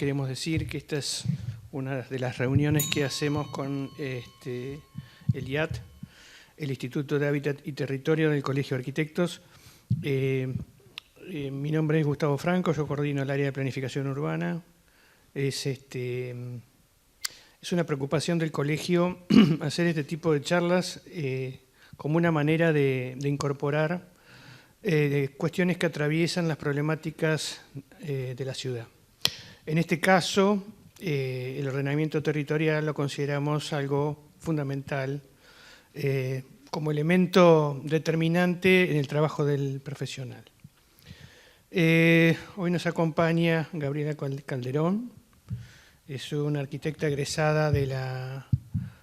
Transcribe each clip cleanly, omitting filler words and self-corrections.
queremos decir que esta es una de las reuniones que hacemos con el IAT, el Instituto de Hábitat y Territorio del Colegio de Arquitectos. Mi nombre es Gustavo Franco, yo coordino el área de planificación urbana. Es una preocupación del colegio hacer este tipo de charlas como una manera de incorporar cuestiones que atraviesan las problemáticas de la ciudad. En este caso, el ordenamiento territorial lo consideramos algo fundamental como elemento determinante en el trabajo del profesional. Hoy nos acompaña Gabriela Calderón, es una arquitecta egresada de la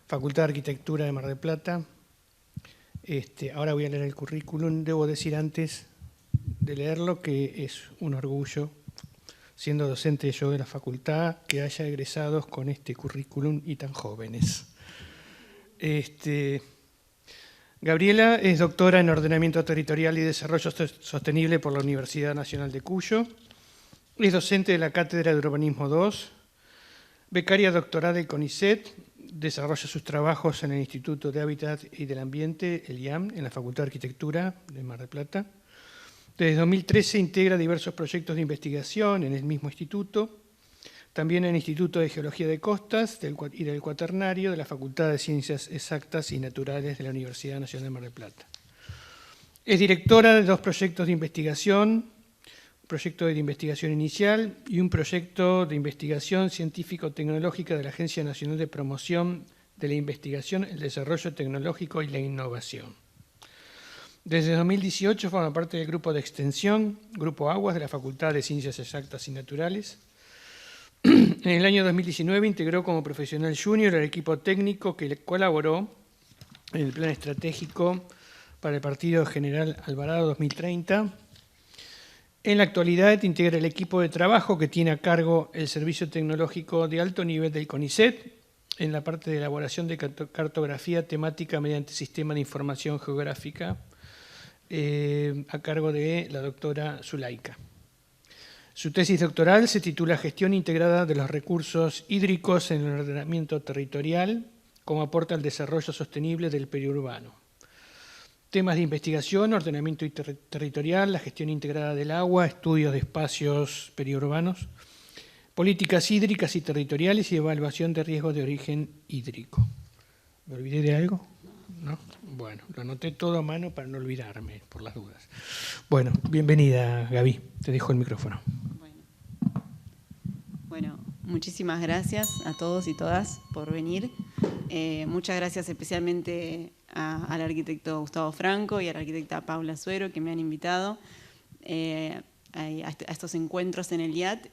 Facultad de Arquitectura de Mar del Plata. Ahora voy a leer el currículum. Debo decir antes de leerlo que es un orgullo, siendo docente yo de la facultad, que haya egresados con este currículum y tan jóvenes. Gabriela es doctora en Ordenamiento Territorial y Desarrollo Sostenible por la Universidad Nacional de Cuyo. Es docente de la Cátedra de Urbanismo II, becaria doctoral del CONICET, desarrolla sus trabajos en el Instituto de Hábitat y del Ambiente, el IAM, en la Facultad de Arquitectura de Mar del Plata. Desde 2013 integra diversos proyectos de investigación en el mismo instituto, también en el Instituto de Geología de Costas y del Cuaternario de la Facultad de Ciencias Exactas y Naturales de la Universidad Nacional de Mar del Plata. Es directora de 2 proyectos de investigación, un proyecto de investigación inicial y un proyecto de investigación científico-tecnológica de la Agencia Nacional de Promoción de la Investigación, el Desarrollo Tecnológico y la Innovación. Desde 2018 forma parte del grupo de extensión, Grupo Aguas, de la Facultad de Ciencias Exactas y Naturales. En el año 2019 integró como profesional junior el equipo técnico que colaboró en el plan estratégico para el Partido General Alvarado 2030. En la actualidad integra el equipo de trabajo que tiene a cargo el Servicio Tecnológico de Alto Nivel del CONICET en la parte de elaboración de cartografía temática mediante Sistema de Información Geográfica a cargo de la doctora Zulaika. Su tesis doctoral se titula Gestión integrada de los recursos hídricos en el ordenamiento territorial, como aporta al desarrollo sostenible del periurbano. Temas de investigación, ordenamiento territorial, la gestión integrada del agua, estudios de espacios periurbanos, políticas hídricas y territoriales y evaluación de riesgos de origen hídrico. ¿Me olvidé de algo? ¿No? Bueno, lo anoté todo a mano para no olvidarme, por las dudas. Bueno, bienvenida, Gaby. Te dejo el micrófono. Bueno, muchísimas gracias a todos y todas por venir. Muchas gracias especialmente al arquitecto Gustavo Franco y a la arquitecta Paula Suero que me han invitado a estos encuentros en el IAT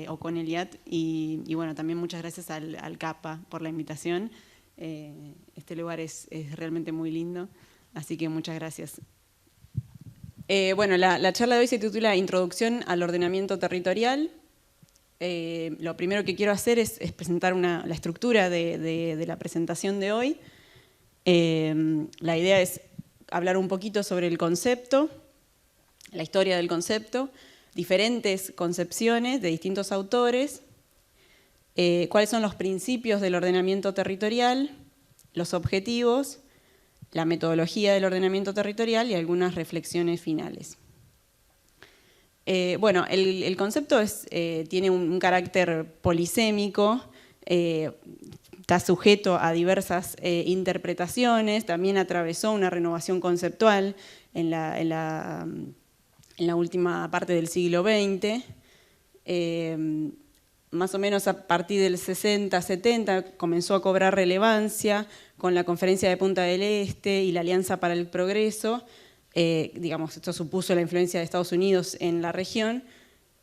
o con el IAT. Y bueno, también muchas gracias al CAPA por la invitación. Este lugar es realmente muy lindo, así que muchas gracias. Bueno, la charla de hoy se titula Introducción al ordenamiento territorial. Lo primero que quiero hacer es presentar la estructura de la presentación de hoy. La idea es hablar un poquito sobre el concepto, la historia del concepto, diferentes concepciones de distintos autores, cuáles son los principios del ordenamiento territorial, los objetivos, la metodología del ordenamiento territorial y algunas reflexiones finales. Bueno, el concepto tiene un carácter polisémico, está sujeto a diversas interpretaciones, también atravesó una renovación conceptual en la última parte del siglo XX. Más o menos a partir del 60-70 comenzó a cobrar relevancia con la Conferencia de Punta del Este y la Alianza para el Progreso. Digamos, esto supuso la influencia de Estados Unidos en la región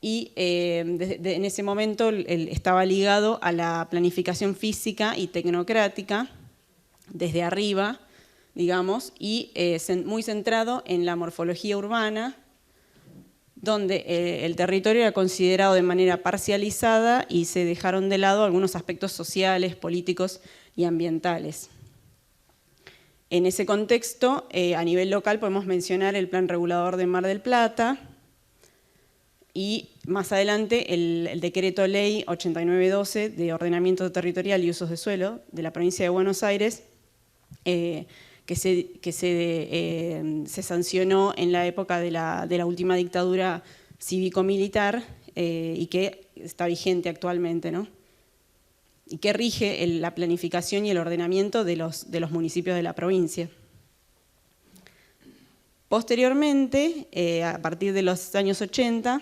y en ese momento estaba ligado a la planificación física y tecnocrática desde arriba, digamos, y muy centrado en la morfología urbana, donde el territorio era considerado de manera parcializada y se dejaron de lado algunos aspectos sociales, políticos y ambientales. En ese contexto, a nivel local podemos mencionar el Plan Regulador de Mar del Plata, y más adelante el decreto ley 8912 de ordenamiento territorial y usos de suelo de la provincia de Buenos Aires, que se sancionó en la época de la última dictadura cívico-militar y que está vigente actualmente, ¿no? Y que rige la planificación y el ordenamiento de los municipios de la provincia. Posteriormente, a partir de los años 80,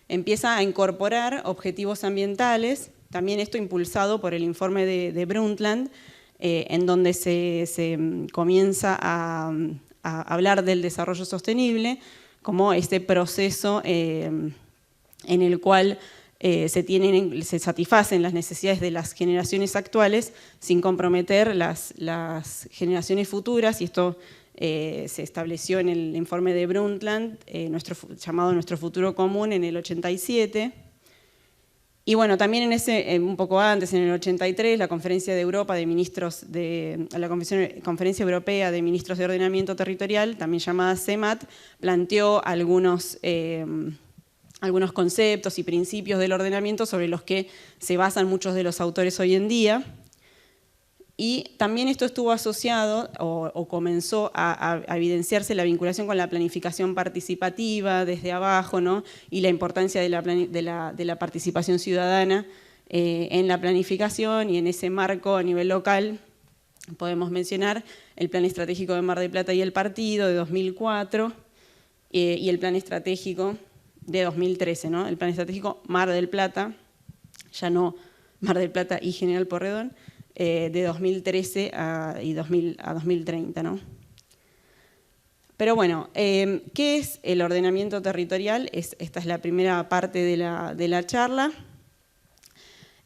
empieza a incorporar objetivos ambientales, también esto impulsado por el informe de Brundtland, en donde se comienza a hablar del desarrollo sostenible como este proceso en el cual se satisfacen las necesidades de las generaciones actuales sin comprometer las generaciones futuras, y esto se estableció en el informe de Brundtland, llamado Nuestro Futuro Común, en el 87. Y bueno, también un poco antes, en el 83, la Conferencia de Europa de Ministros la Conferencia Europea de Ministros de Ordenamiento Territorial, también llamada CEMAT, planteó algunos conceptos y principios del ordenamiento sobre los que se basan muchos de los autores hoy en día. Y también esto estuvo asociado o comenzó a evidenciarse la vinculación con la planificación participativa desde abajo, ¿no? Y la importancia de la participación ciudadana en la planificación, y en ese marco a nivel local podemos mencionar el Plan Estratégico de Mar del Plata y el Partido de 2004 y el Plan Estratégico de 2013, ¿no? El Plan Estratégico Mar del Plata, ya no Mar del Plata y General Porredón, de 2013 a 2030, ¿no? Pero bueno, ¿qué es el ordenamiento territorial? Esta es la primera parte de la charla.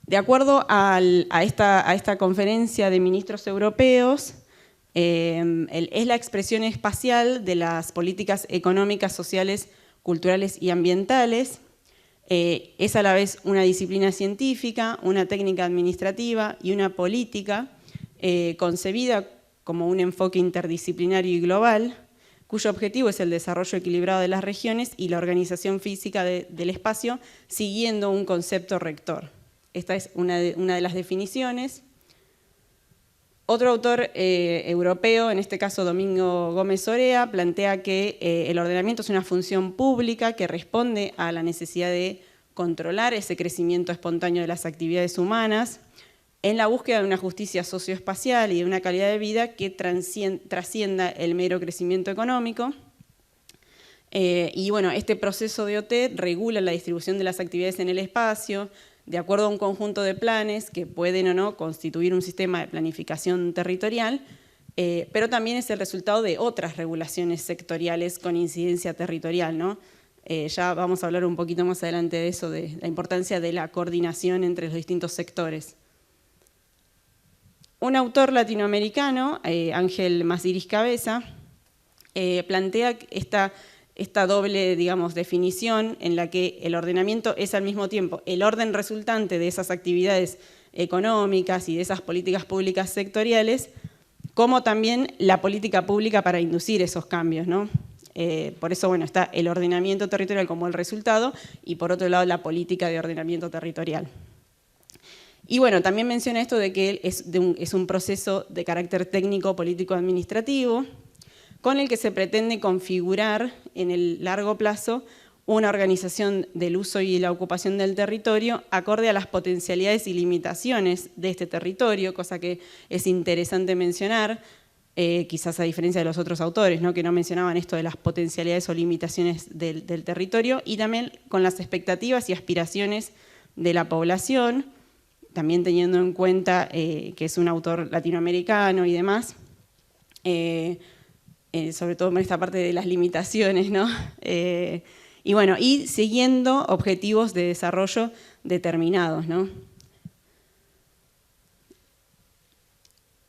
De acuerdo a esta conferencia de ministros europeos, es la expresión espacial de las políticas económicas, sociales, culturales y ambientales. Es a la vez una disciplina científica, una técnica administrativa y una política concebida como un enfoque interdisciplinario y global, cuyo objetivo es el desarrollo equilibrado de las regiones y la organización física del espacio, siguiendo un concepto rector. Esta es una de las definiciones. Otro autor europeo, en este caso Domingo Gómez Orea, plantea que el ordenamiento es una función pública que responde a la necesidad de controlar ese crecimiento espontáneo de las actividades humanas en la búsqueda de una justicia socioespacial y de una calidad de vida que trascienda el mero crecimiento económico. Y bueno, este proceso de OT regula la distribución de las actividades en el espacio, de acuerdo a un conjunto de planes que pueden o no constituir un sistema de planificación territorial, pero también es el resultado de otras regulaciones sectoriales con incidencia territorial, ¿no? Ya vamos a hablar un poquito más adelante de eso, de la importancia de la coordinación entre los distintos sectores. Un autor latinoamericano, Ángel Masiris Cabeza, plantea esta doble, digamos, definición en la que el ordenamiento es al mismo tiempo el orden resultante de esas actividades económicas y de esas políticas públicas sectoriales, como también la política pública para inducir esos cambios, ¿no? Por eso, bueno, está el ordenamiento territorial como el resultado y, por otro lado, la política de ordenamiento territorial. Y bueno, también menciona esto de que es un proceso de carácter técnico, político, administrativo, con el que se pretende configurar en el largo plazo una organización del uso y la ocupación del territorio acorde a las potencialidades y limitaciones de este territorio, cosa que es interesante mencionar, quizás a diferencia de los otros autores, ¿no? Que no mencionaban esto de las potencialidades o limitaciones del territorio, y también con las expectativas y aspiraciones de la población, también teniendo en cuenta que es un autor latinoamericano y demás, sobre todo en esta parte de las limitaciones, ¿no? Y bueno, y siguiendo objetivos de desarrollo determinados, ¿no?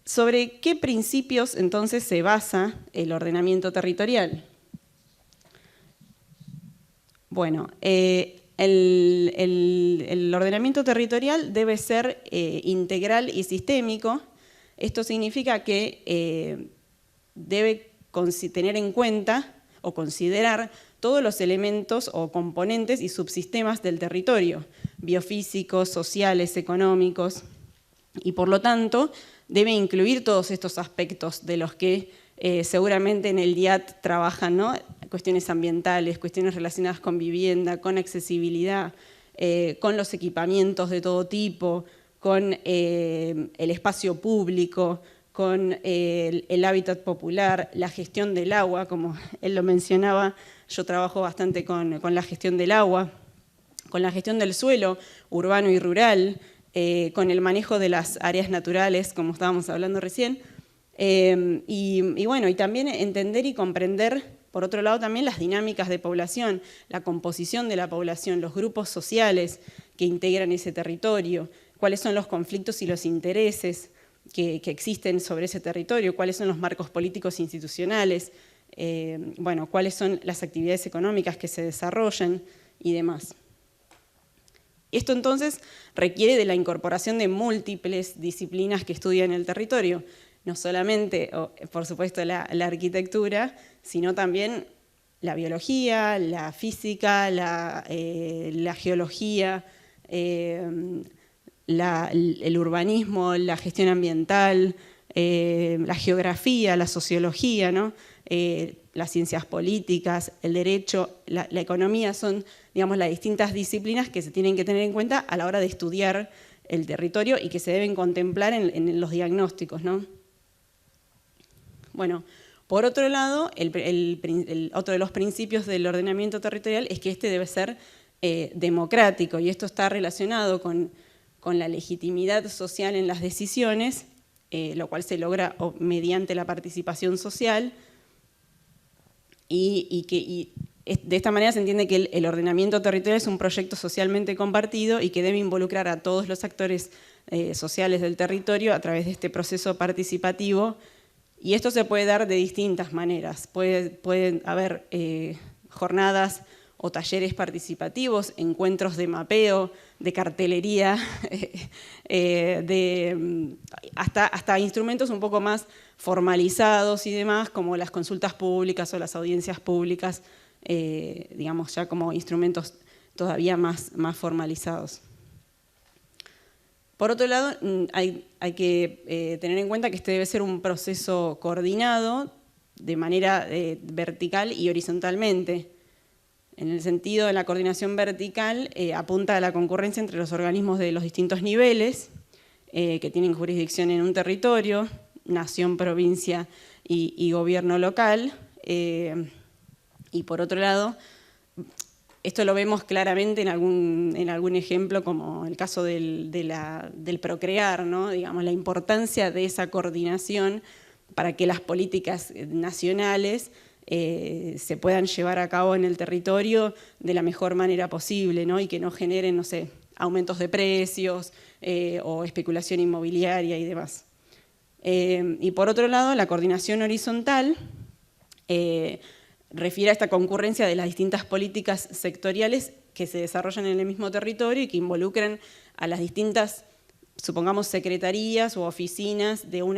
¿Sobre qué principios entonces se basa el ordenamiento territorial? Bueno, el ordenamiento territorial debe ser integral y sistémico. Esto significa que debe tener en cuenta, o considerar todos los elementos o componentes y subsistemas del territorio, biofísicos, sociales, económicos, y por lo tanto debe incluir todos estos aspectos de los que seguramente en el DIAT trabajan, ¿no? Cuestiones ambientales, cuestiones relacionadas con vivienda, con accesibilidad, con los equipamientos de todo tipo, con el espacio público, con el hábitat popular, la gestión del agua, como él lo mencionaba, yo trabajo bastante con la gestión del agua, con la gestión del suelo urbano y rural, con el manejo de las áreas naturales, como estábamos hablando recién, y bueno, y también entender y comprender, por otro lado, también las dinámicas de población, la composición de la población, los grupos sociales que integran ese territorio, cuáles son los conflictos y los intereses que existen sobre ese territorio, cuáles son los marcos políticos e institucionales, bueno, cuáles son las actividades económicas que se desarrollan y demás. Esto entonces requiere de la incorporación de múltiples disciplinas que estudian el territorio, no solamente, por supuesto, la arquitectura, sino también la biología, la física, la geología, el urbanismo, la gestión ambiental, la geografía, la sociología, ¿no? Las ciencias políticas, el derecho, la economía son, digamos, las distintas disciplinas que se tienen que tener en cuenta a la hora de estudiar el territorio y que se deben contemplar en los diagnósticos, ¿no? Bueno, por otro lado, otro de los principios del ordenamiento territorial es que este debe ser democrático, y esto está relacionado con la legitimidad social en las decisiones, lo cual se logra mediante la participación social, y de esta manera se entiende que el ordenamiento territorial es un proyecto socialmente compartido y que debe involucrar a todos los actores sociales del territorio a través de este proceso participativo, y esto se puede dar de distintas maneras. Pueden haber jornadas o talleres participativos, encuentros de mapeo, de cartelería, hasta instrumentos un poco más formalizados y demás, como las consultas públicas o las audiencias públicas, digamos ya como instrumentos todavía más formalizados. Por otro lado, hay que tener en cuenta que este debe ser un proceso coordinado de manera vertical y horizontalmente. En el sentido de la coordinación vertical, apunta a la concurrencia entre los organismos de los distintos niveles que tienen jurisdicción en un territorio, nación, provincia y gobierno local. Y por otro lado, esto lo vemos claramente en algún ejemplo, como el caso del procrear, ¿no? Digamos, la importancia de esa coordinación para que las políticas nacionales se puedan llevar a cabo en el territorio de la mejor manera posible, ¿no? Y que no generen, no sé, aumentos de precios o especulación inmobiliaria y demás. Y por otro lado, la coordinación horizontal refiere a esta concurrencia de las distintas políticas sectoriales que se desarrollan en el mismo territorio y que involucran a las distintas, supongamos, secretarías o oficinas de un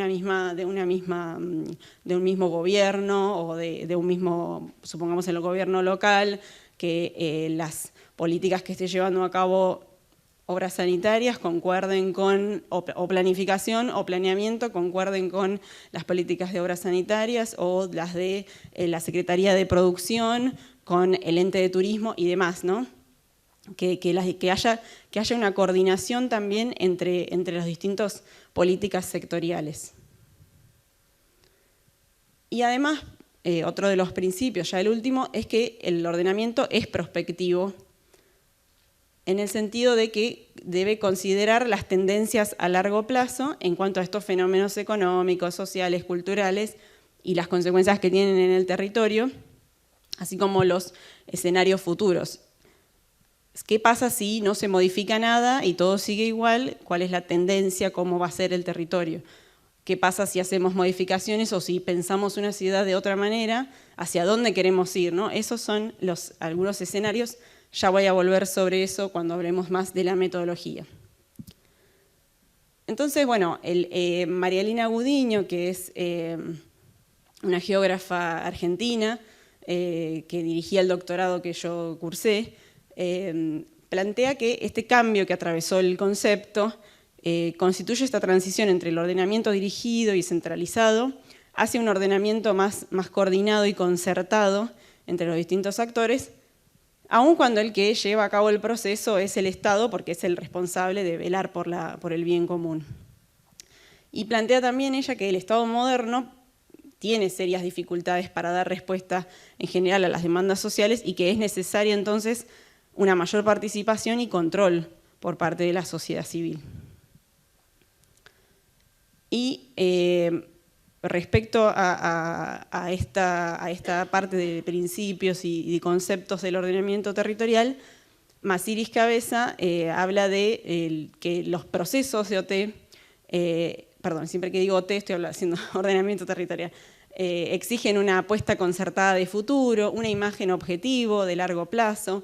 mismo gobierno o de un mismo, supongamos, en el gobierno local, que las políticas que esté llevando a cabo obras sanitarias concuerden con, o planificación o planeamiento concuerden con las políticas de obras sanitarias, o las de la Secretaría de Producción con el ente de turismo y demás, ¿no? Que haya una coordinación también entre las distintas políticas sectoriales. Y además, otro de los principios, ya el último, es que el ordenamiento es prospectivo, en el sentido de que debe considerar las tendencias a largo plazo en cuanto a estos fenómenos económicos, sociales, culturales y las consecuencias que tienen en el territorio, así como los escenarios futuros. ¿Qué pasa si no se modifica nada y todo sigue igual? ¿Cuál es la tendencia? ¿Cómo va a ser el territorio? ¿Qué pasa si hacemos modificaciones o si pensamos una ciudad de otra manera? ¿Hacia dónde queremos ir, ¿no? Esos son algunos escenarios. Ya voy a volver sobre eso cuando hablemos más de la metodología. Entonces, bueno, María Elena Gudiño, que es una geógrafa argentina, que dirigía el doctorado que yo cursé, plantea que este cambio que atravesó el concepto constituye esta transición entre el ordenamiento dirigido y centralizado hacia un ordenamiento más coordinado y concertado entre los distintos actores, aun cuando el que lleva a cabo el proceso es el Estado, porque es el responsable de velar por el bien común. Y plantea también ella que el Estado moderno tiene serias dificultades para dar respuesta en general a las demandas sociales y que es necesaria entonces una mayor participación y control por parte de la sociedad civil. Y respecto a esta parte de principios y conceptos del ordenamiento territorial, Masiris Cabeza habla de que los procesos de OT, perdón, siempre que digo OT estoy haciendo ordenamiento territorial, exigen una apuesta concertada de futuro, una imagen objetivo de largo plazo.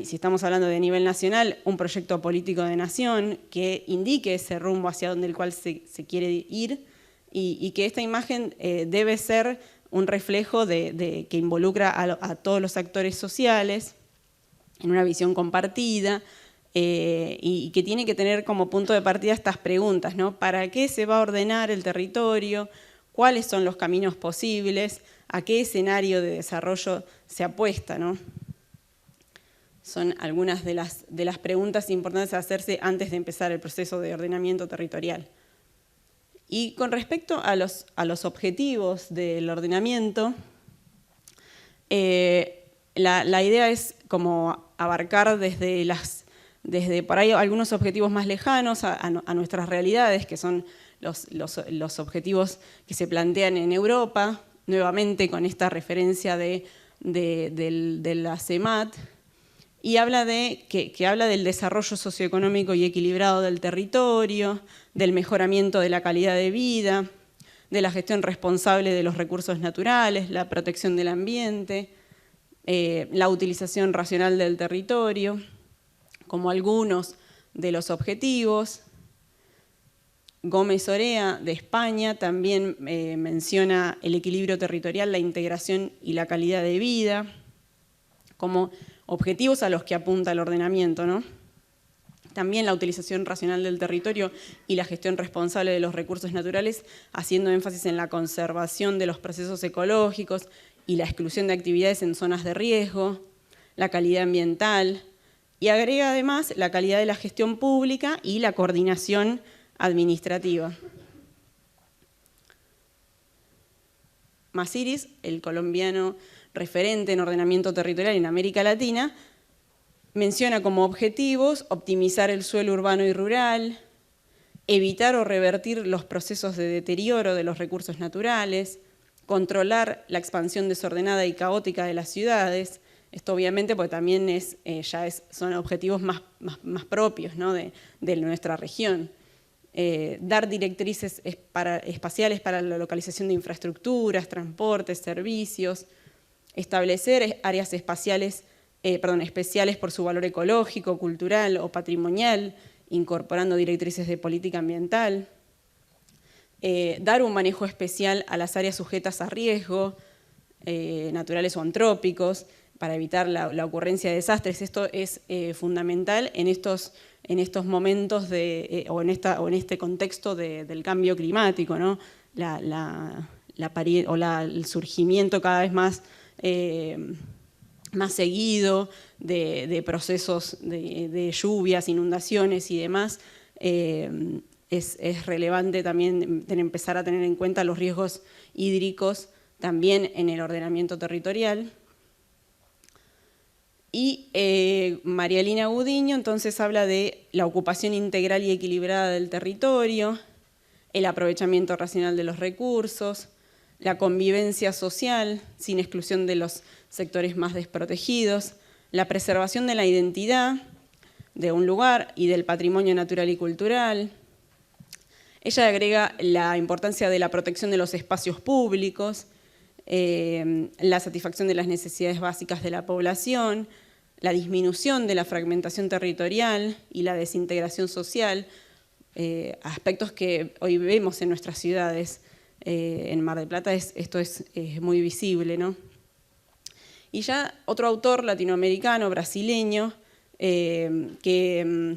Si estamos hablando de nivel nacional, un proyecto político de nación que indique ese rumbo hacia donde el cual se quiere ir, y que esta imagen debe ser un reflejo que involucra a todos los actores sociales en una visión compartida, y que tiene que tener como punto de partida estas preguntas, ¿no? ¿Para qué se va a ordenar el territorio? ¿Cuáles son los caminos posibles? ¿A qué escenario de desarrollo se apuesta, ¿no? Son algunas de las preguntas importantes a hacerse antes de empezar el proceso de ordenamiento territorial. Y con respecto a los objetivos del ordenamiento, la idea es como abarcar desde por ahí algunos objetivos más lejanos a nuestras realidades, que son los objetivos que se plantean en Europa, nuevamente con esta referencia de la CEMAT, y que habla del desarrollo socioeconómico y equilibrado del territorio, del mejoramiento de la calidad de vida, de la gestión responsable de los recursos naturales, la protección del ambiente, la utilización racional del territorio, como algunos de los objetivos. Gómez Orea, de España, también menciona el equilibrio territorial, la integración y la calidad de vida, como objetivos a los que apunta el ordenamiento, ¿no? También la utilización racional del territorio y la gestión responsable de los recursos naturales, haciendo énfasis en la conservación de los procesos ecológicos y la exclusión de actividades en zonas de riesgo, la calidad ambiental, y agrega además la calidad de la gestión pública y la coordinación administrativa. Masiris, el colombiano referente en ordenamiento territorial en América Latina, menciona como objetivos optimizar el suelo urbano y rural, evitar o revertir los procesos de deterioro de los recursos naturales, controlar la expansión desordenada y caótica de las ciudades. Esto obviamente porque también son objetivos más propios, ¿no? de nuestra región. Dar directrices espaciales para la localización de infraestructuras, transportes, servicios, establecer áreas especiales por su valor ecológico, cultural o patrimonial, incorporando directrices de política ambiental, dar un manejo especial a las áreas sujetas a riesgo, naturales o antrópicos, para evitar la ocurrencia de desastres. Esto es fundamental en estos momentos o en este contexto del cambio climático, ¿no? El surgimiento cada vez más seguido de procesos de lluvias, inundaciones y demás. Es relevante también empezar a tener en cuenta los riesgos hídricos también en el ordenamiento territorial. Y María Elina Gudiño entonces habla de la ocupación integral y equilibrada del territorio, el aprovechamiento racional de los recursos, la convivencia social sin exclusión de los sectores más desprotegidos, la preservación de la identidad de un lugar y del patrimonio natural y cultural. Ella agrega la importancia de la protección de los espacios públicos, la satisfacción de las necesidades básicas de la población, la disminución de la fragmentación territorial y la desintegración social, aspectos que hoy vemos en nuestras ciudades. En Mar del Plata esto es muy visible, ¿no? Y ya otro autor latinoamericano, brasileño, que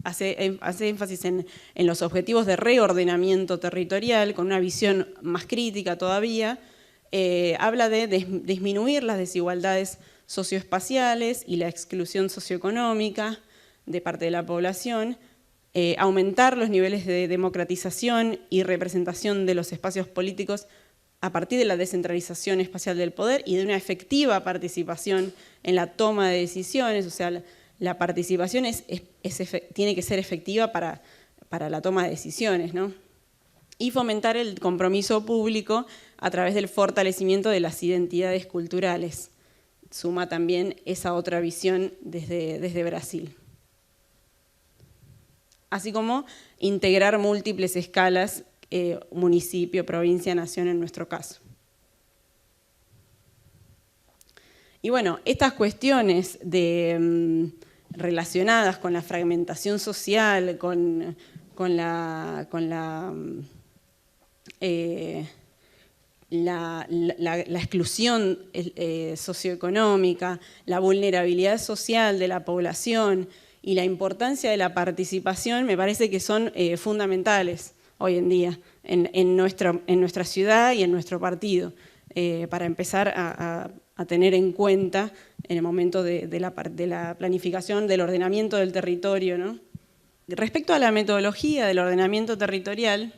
hace énfasis en los objetivos de reordenamiento territorial, con una visión más crítica todavía, habla de disminuir las desigualdades socioespaciales y la exclusión socioeconómica de parte de la población, aumentar los niveles de democratización y representación de los espacios políticos a partir de la descentralización espacial del poder y de una efectiva participación en la toma de decisiones. O sea, la participación tiene que ser efectiva para la toma de decisiones, ¿no? Y fomentar el compromiso público a través del fortalecimiento de las identidades culturales. Suma también esa otra visión desde Brasil. Así como integrar múltiples escalas, municipio, provincia, nación en nuestro caso. Y bueno, estas cuestiones relacionadas con la fragmentación social, con la exclusión socioeconómica, la vulnerabilidad social de la población y la importancia de la participación, me parece que son fundamentales hoy en día en nuestra ciudad y en nuestro partido, para empezar a tener en cuenta en el momento de la planificación, del ordenamiento del territorio, ¿no? Respecto a la metodología del ordenamiento territorial,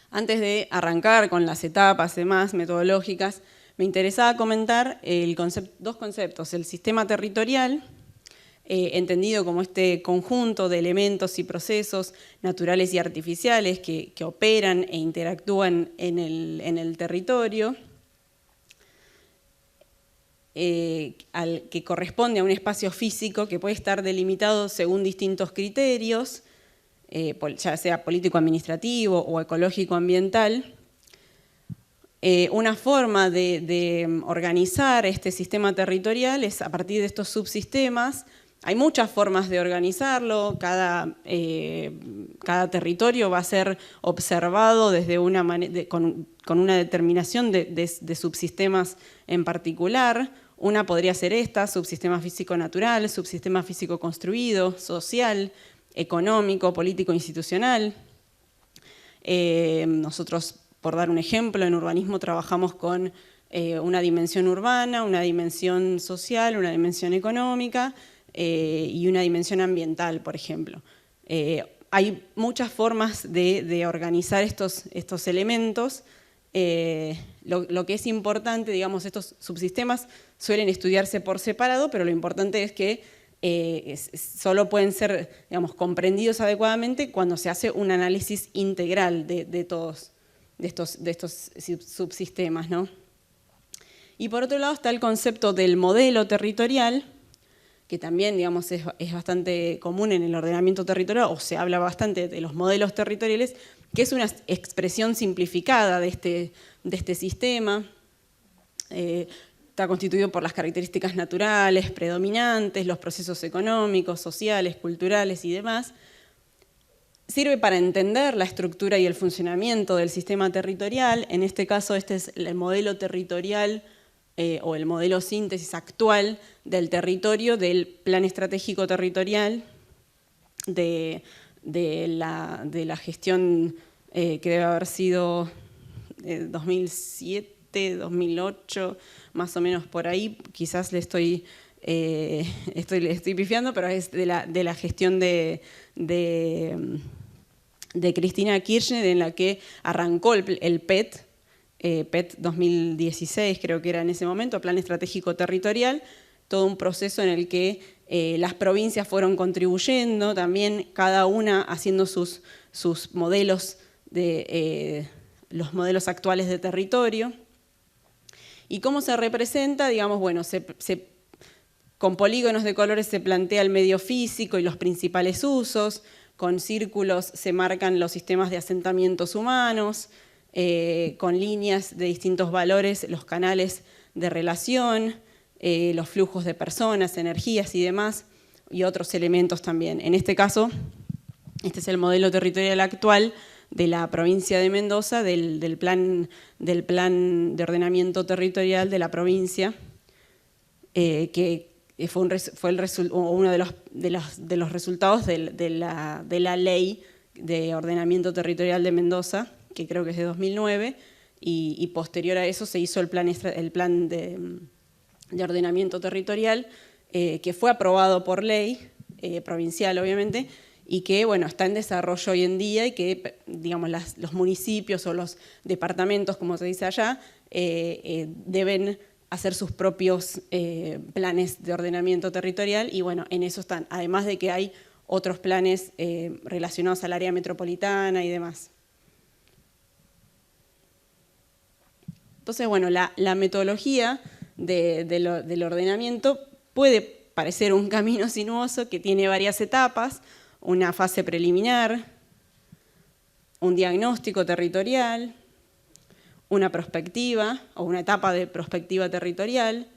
antes de arrancar con las etapas demás metodológicas, me interesaba comentar dos conceptos: el sistema territorial, entendido como este conjunto de elementos y procesos naturales y artificiales que operan e interactúan en el territorio, que corresponde a un espacio físico que puede estar delimitado según distintos criterios, ya sea político-administrativo o ecológico-ambiental. Una forma de organizar este sistema territorial es a partir de estos subsistemas. Hay muchas formas de organizarlo, cada territorio va a ser observado desde con una determinación de subsistemas en particular. Una podría ser esta: subsistema físico-natural, subsistema físico-construido, social, económico, político-institucional. Nosotros, por dar un ejemplo, en urbanismo trabajamos con una dimensión urbana, una dimensión social, una dimensión económica, y una dimensión ambiental, por ejemplo. Hay muchas formas de organizar estos elementos. Lo que es importante, digamos, estos subsistemas suelen estudiarse por separado, pero lo importante es que solo pueden ser, digamos, comprendidos adecuadamente cuando se hace un análisis integral de todos estos subsistemas, ¿no? Y por otro lado está el concepto del modelo territorial, que también, digamos, es bastante común en el ordenamiento territorial, o se habla bastante de los modelos territoriales, que es una expresión simplificada de este sistema. Está constituido por las características naturales predominantes, los procesos económicos, sociales, culturales y demás. Sirve para entender la estructura y el funcionamiento del sistema territorial. En este caso, este es el modelo territorial o el modelo síntesis actual del territorio, del Plan Estratégico Territorial, de la gestión que debe haber sido 2007, 2008, más o menos por ahí. Quizás le estoy pifiando, pero es de la gestión de Cristina Kirchner, en la que arrancó el PET 2016, creo que era en ese momento, Plan Estratégico Territorial, todo un proceso en el que las provincias fueron contribuyendo, también cada una haciendo sus modelos, los modelos actuales de territorio. ¿Y cómo se representa? Digamos, bueno, con polígonos de colores se plantea el medio físico y los principales usos, con círculos se marcan los sistemas de asentamientos humanos, con líneas de distintos valores, los canales de relación, los flujos de personas, energías y demás, y otros elementos también. En este caso, este es el modelo territorial actual de la provincia de Mendoza, del plan de ordenamiento territorial de la provincia, que fue uno de los resultados de la ley de ordenamiento territorial de Mendoza, que creo que es de 2009, y posterior a eso se hizo el plan de ordenamiento territorial, que fue aprobado por ley, provincial obviamente, y que bueno, está en desarrollo hoy en día y que digamos, los municipios o los departamentos, como se dice allá, deben hacer sus propios planes de ordenamiento territorial y bueno, en eso están, además de que hay otros planes relacionados al área metropolitana y demás. Entonces, bueno, la metodología del ordenamiento puede parecer un camino sinuoso que tiene varias etapas, una fase preliminar, un diagnóstico territorial, una prospectiva o una etapa de prospectiva territorial,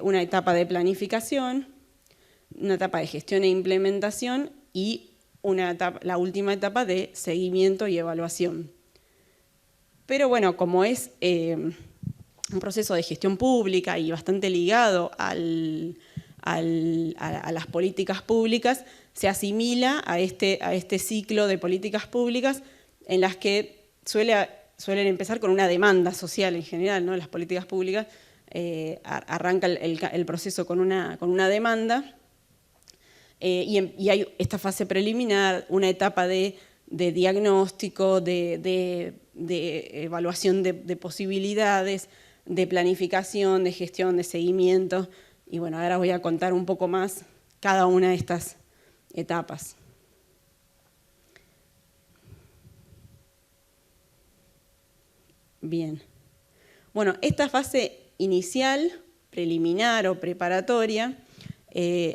una etapa de planificación, una etapa de gestión e implementación y la última etapa de seguimiento y evaluación. Pero bueno, como es un proceso de gestión pública y bastante ligado a las políticas públicas, se asimila a este ciclo de políticas públicas en las que suelen empezar con una demanda social en general, ¿no? Las políticas públicas arranca el proceso con una demanda y hay esta fase preliminar, una etapa de diagnóstico, de evaluación de posibilidades, de planificación, de gestión, de seguimiento. Y bueno, ahora voy a contar un poco más cada una de estas etapas. Bien. Bueno, esta fase inicial, preliminar o preparatoria,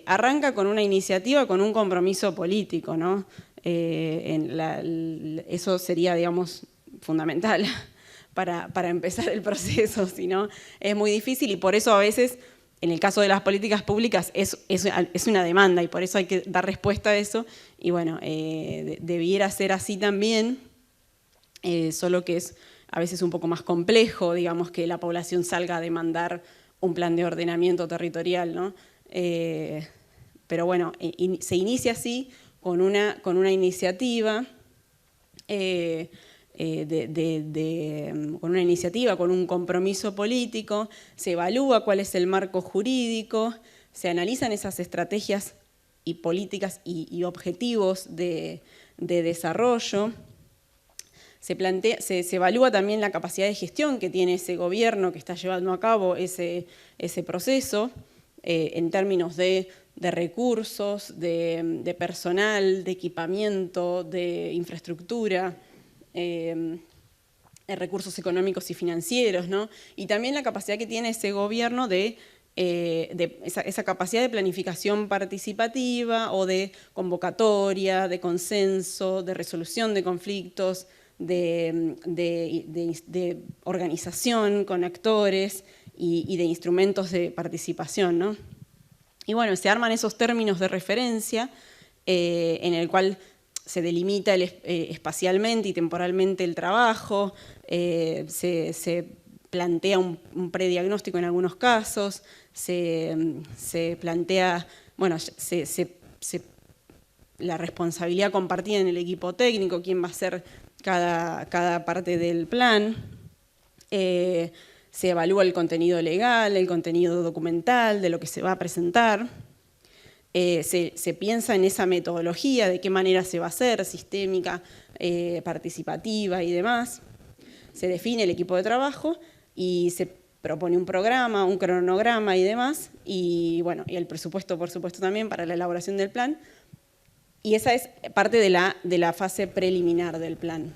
arranca con una iniciativa, con un compromiso político, ¿no? Eso sería, digamos, fundamental para empezar el proceso, si no es muy difícil y por eso a veces, en el caso de las políticas públicas, es una demanda y por eso hay que dar respuesta a eso y bueno, debiera ser así también, solo que es a veces un poco más complejo, digamos, que la población salga a demandar un plan de ordenamiento territorial, ¿no? Pero bueno, se inicia así con una iniciativa, con un compromiso político, se evalúa cuál es el marco jurídico, se analizan esas estrategias y políticas y objetivos de desarrollo, se evalúa también la capacidad de gestión que tiene ese gobierno que está llevando a cabo ese proceso en términos de recursos, de personal, de equipamiento, de infraestructura, de recursos económicos y financieros, ¿no? Y también la capacidad que tiene ese gobierno de esa capacidad de planificación participativa o de convocatoria, de consenso, de resolución de conflictos, de organización con actores y de instrumentos de participación, ¿no? Y bueno, se arman esos términos de referencia en el cual se delimita espacialmente y temporalmente el trabajo, se plantea un prediagnóstico en algunos casos, se plantea, bueno, la responsabilidad compartida en el equipo técnico, quién va a ser cada parte del plan, se evalúa el contenido legal, el contenido documental de lo que se va a presentar, se piensa en esa metodología, de qué manera se va a hacer, sistémica, participativa y demás, se define el equipo de trabajo y se propone un programa, un cronograma y demás, y bueno, y el presupuesto, por supuesto, también para la elaboración del plan. Y esa es parte de la fase preliminar del plan.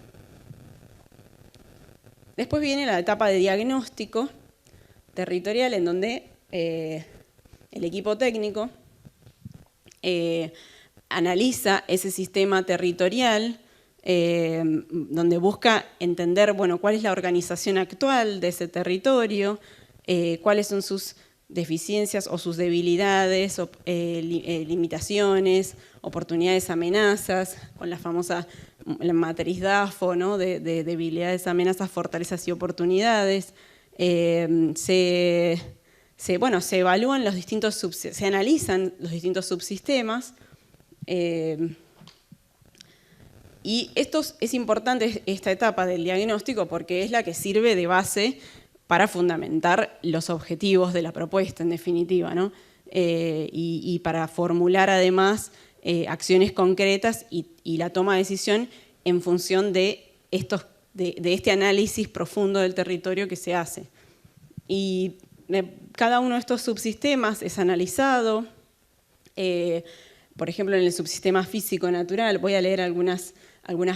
Después viene la etapa de diagnóstico territorial, en donde el equipo técnico analiza ese sistema territorial, donde busca entender, bueno, cuál es la organización actual de ese territorio, cuáles son sus deficiencias o sus debilidades, limitaciones, oportunidades, amenazas, con la famosa matriz DAFO, ¿no? de debilidades, amenazas, fortalezas y oportunidades. Se se evalúan los distintos, se analizan los distintos subsistemas. Y esto es importante, esta etapa del diagnóstico, porque es la que sirve de base para fundamentar los objetivos de la propuesta, en definitiva, ¿no? Y para formular además acciones concretas y la toma de decisión en función de este análisis profundo del territorio que se hace. Y cada uno de estos subsistemas es analizado. Por ejemplo, en el subsistema físico-natural, voy a leer algunas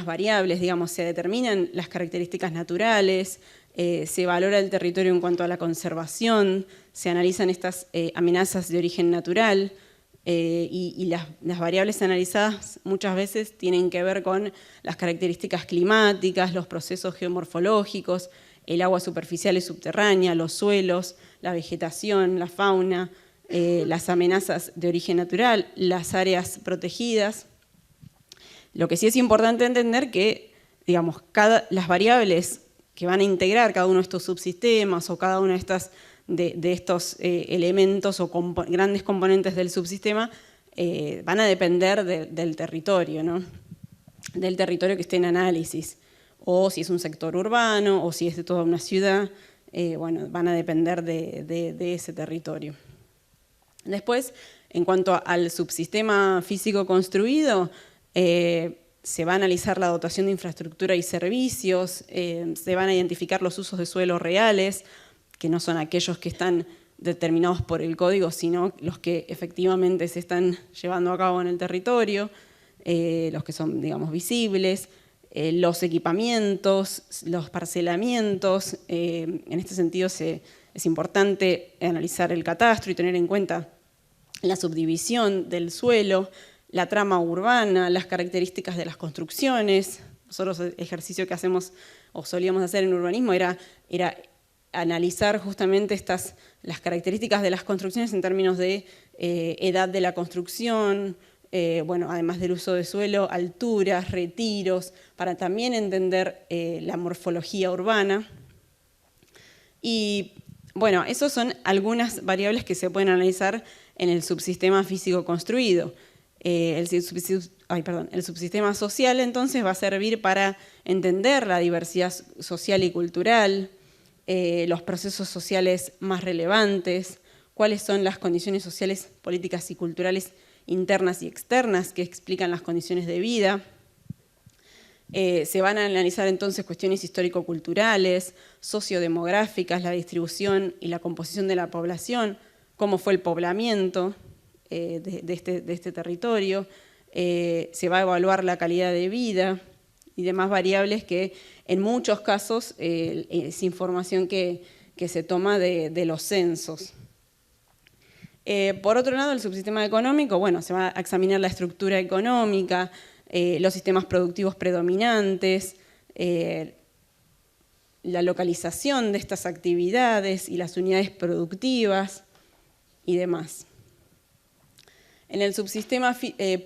variables, digamos, se determinan las características naturales, se valora el territorio en cuanto a la conservación, se analizan estas amenazas de origen natural, y las variables analizadas muchas veces tienen que ver con las características climáticas, los procesos geomorfológicos, el agua superficial y subterránea, los suelos, la vegetación, la fauna, las amenazas de origen natural, las áreas protegidas. Lo que sí es importante entender que, digamos, las variables que van a integrar cada uno de estos subsistemas o cada uno de estos elementos o grandes componentes del subsistema van a depender del territorio, ¿no? Del territorio que esté en análisis, o si es un sector urbano, o si es de toda una ciudad, van a depender de ese territorio. Después, en cuanto al subsistema físico construido, se va a analizar la dotación de infraestructura y servicios, se van a identificar los usos de suelo reales, que no son aquellos que están determinados por el código, sino los que efectivamente se están llevando a cabo en el territorio, los que son, digamos, visibles, los equipamientos, los parcelamientos. En este sentido es importante analizar el catastro y tener en cuenta la subdivisión del suelo, la trama urbana, las características de las construcciones. Nosotros el ejercicio que hacemos o solíamos hacer en urbanismo era analizar justamente las características de las construcciones en términos de edad de la construcción, además del uso de suelo, alturas, retiros, para también entender la morfología urbana. Y bueno, esas son algunas variables que se pueden analizar en el subsistema físico construido. El subsistema social entonces va a servir para entender la diversidad social y cultural, los procesos sociales más relevantes, cuáles son las condiciones sociales, políticas y culturales internas y externas que explican las condiciones de vida. Se van a analizar entonces cuestiones histórico-culturales, sociodemográficas, la distribución y la composición de la población, cómo fue el poblamiento de este territorio, se va a evaluar la calidad de vida y demás variables que en muchos casos es información que se toma de los censos. Por otro lado, el subsistema económico, se va a examinar la estructura económica, los sistemas productivos predominantes, la localización de estas actividades y las unidades productivas y demás. En el subsistema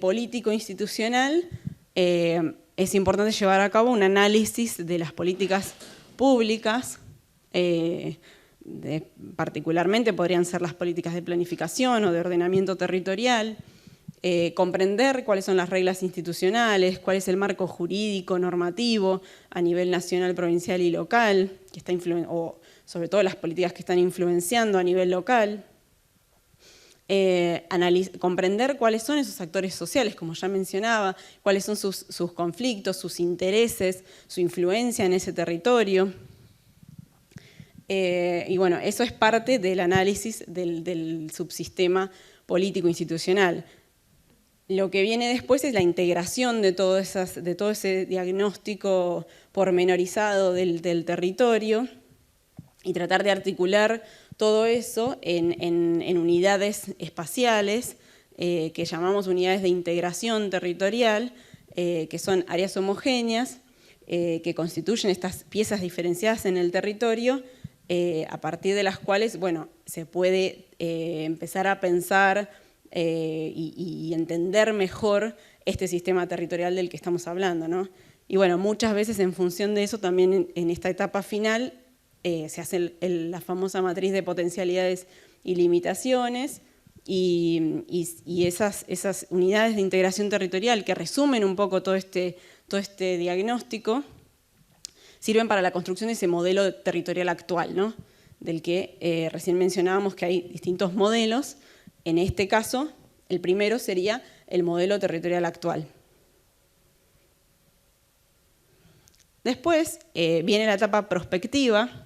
político-institucional es importante llevar a cabo un análisis de las políticas públicas, particularmente podrían ser las políticas de planificación o de ordenamiento territorial, comprender cuáles son las reglas institucionales, cuál es el marco jurídico normativo a nivel nacional, provincial y local, o sobre todo las políticas que están influenciando a nivel local. Comprender cuáles son esos actores sociales, como ya mencionaba, cuáles son sus conflictos, sus intereses, su influencia en ese territorio. Eso es parte del análisis del subsistema político-institucional. Lo que viene después es la integración de todo ese diagnóstico pormenorizado del territorio y tratar de articular todo eso en unidades espaciales que llamamos unidades de integración territorial, que son áreas homogéneas, que constituyen estas piezas diferenciadas en el territorio, a partir de las cuales se puede empezar a pensar y entender mejor este sistema territorial del que estamos hablando, ¿no? Y muchas veces en función de eso también en esta etapa final se hace la famosa matriz de potencialidades y limitaciones, y esas unidades de integración territorial que resumen un poco todo este diagnóstico, sirven para la construcción de ese modelo territorial actual, ¿no? Del que recién mencionábamos que hay distintos modelos. En este caso, el primero sería el modelo territorial actual. Después viene la etapa prospectiva,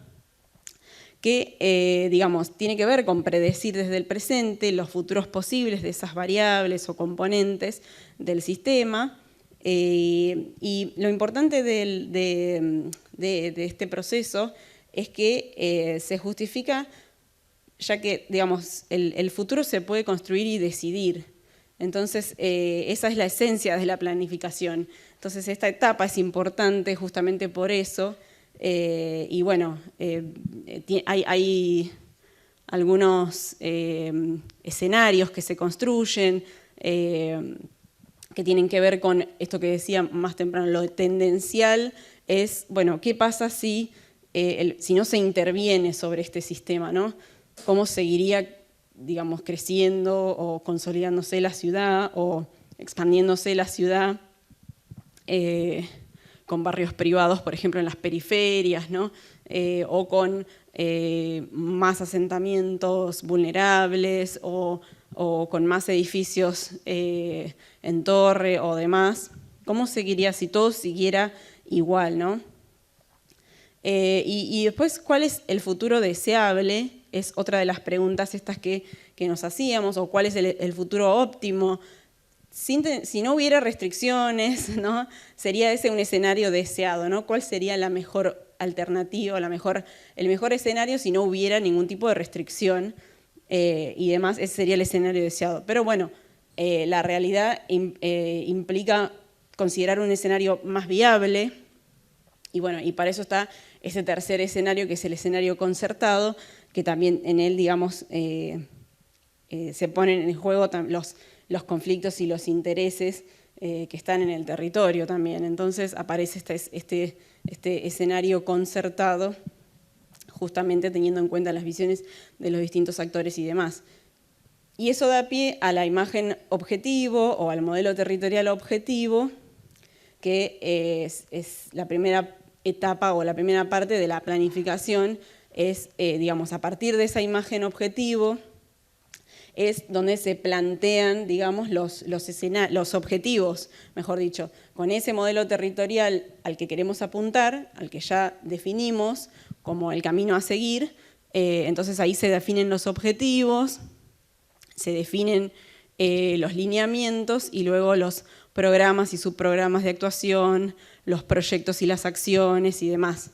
que digamos, tiene que ver con predecir desde el presente los futuros posibles de esas variables o componentes del sistema. Y lo importante de este proceso es que se justifica, ya que digamos, el futuro se puede construir y decidir. Entonces, esa es la esencia de la planificación. Entonces, esta etapa es importante justamente por eso. Y bueno, hay algunos escenarios que se construyen que tienen que ver con esto que decía más temprano, lo tendencial es, bueno, ¿qué pasa si no se interviene sobre este sistema, ¿no? ¿Cómo seguiría, digamos, creciendo o consolidándose la ciudad o expandiéndose la ciudad con barrios privados, por ejemplo, en las periferias, ¿no? O con más asentamientos vulnerables o con más edificios en torre o demás? ¿Cómo seguiría si todo siguiera igual, ¿no? Y después, ¿cuál es el futuro deseable? Es otra de las preguntas estas que nos hacíamos, o cuál es el futuro óptimo. Si no hubiera restricciones, ¿no? Sería ese un escenario deseado, ¿no? ¿Cuál sería la mejor alternativa, el mejor escenario si no hubiera ningún tipo de restricción? Y demás, ese sería el escenario deseado. Pero bueno, la realidad implica considerar un escenario más viable, y bueno, y para eso está ese tercer escenario, que es el escenario concertado, que también en él, digamos, se ponen en juego los conflictos y los intereses que están en el territorio también. Entonces aparece este escenario concertado, justamente teniendo en cuenta las visiones de los distintos actores y demás. Y eso da pie a la imagen objetivo o al modelo territorial objetivo, que es la primera etapa o la primera parte de la planificación, es, digamos, a partir de esa imagen objetivo, es donde se plantean, digamos, los objetivos, mejor dicho, con ese modelo territorial al que queremos apuntar, al que ya definimos como el camino a seguir. Entonces ahí se definen los objetivos, se definen los lineamientos y luego los programas y subprogramas de actuación, los proyectos y las acciones y demás.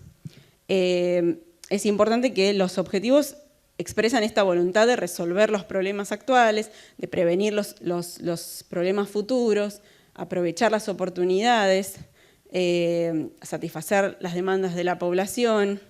Es importante que los objetivos expresan esta voluntad de resolver los problemas actuales, de prevenir los problemas futuros, aprovechar las oportunidades, satisfacer las demandas de la población.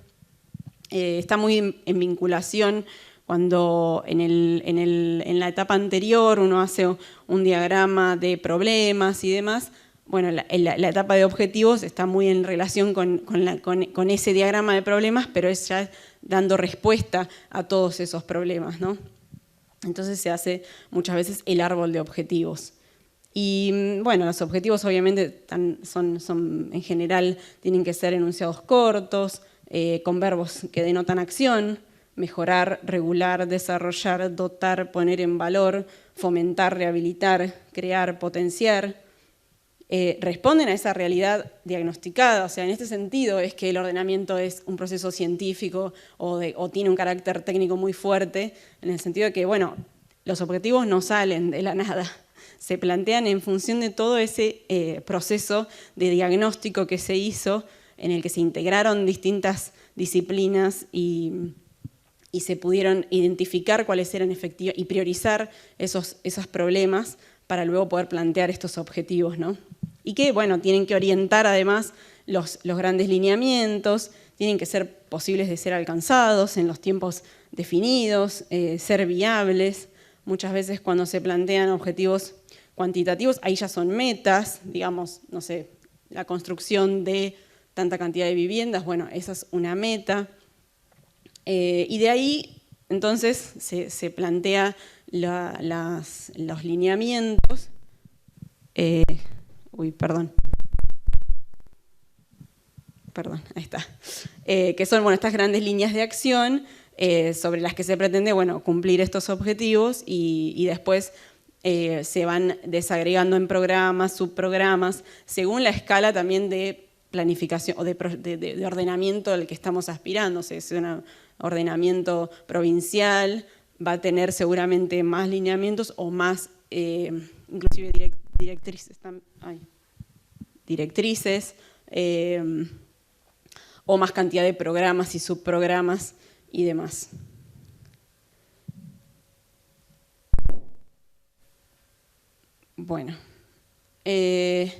Está muy en vinculación cuando en la etapa anterior uno hace un diagrama de problemas y demás. Bueno, la etapa de objetivos está muy en relación con ese diagrama de problemas, pero es ya dando respuesta a todos esos problemas, ¿no? Entonces se hace muchas veces el árbol de objetivos. Y bueno, los objetivos obviamente son en general, tienen que ser enunciados cortos, con verbos que denotan acción: mejorar, regular, desarrollar, dotar, poner en valor, fomentar, rehabilitar, crear, potenciar. Responden a esa realidad diagnosticada. O sea, en este sentido es que el ordenamiento es un proceso científico o tiene un carácter técnico muy fuerte, en el sentido de que, bueno, los objetivos no salen de la nada, se plantean en función de todo ese proceso de diagnóstico que se hizo, en el que se integraron distintas disciplinas y se pudieron identificar cuáles eran efectivos y priorizar esos problemas para luego poder plantear estos objetivos, ¿no? Y que, bueno, tienen que orientar además los grandes lineamientos, tienen que ser posibles de ser alcanzados en los tiempos definidos, ser viables. Muchas veces cuando se plantean objetivos cuantitativos, ahí ya son metas, digamos, no sé, la construcción de tanta cantidad de viviendas, bueno, esa es una meta. Y de ahí Entonces se plantea los lineamientos. Perdón, ahí está. Que son, bueno, estas grandes líneas de acción sobre las que se pretende, bueno, cumplir estos objetivos y después se van desagregando en programas, subprogramas, según la escala también de planificación o de ordenamiento al que estamos aspirando. O sea, es un ordenamiento provincial, va a tener seguramente más lineamientos o más, inclusive directrices, o más cantidad de programas y subprogramas y demás. Bueno, en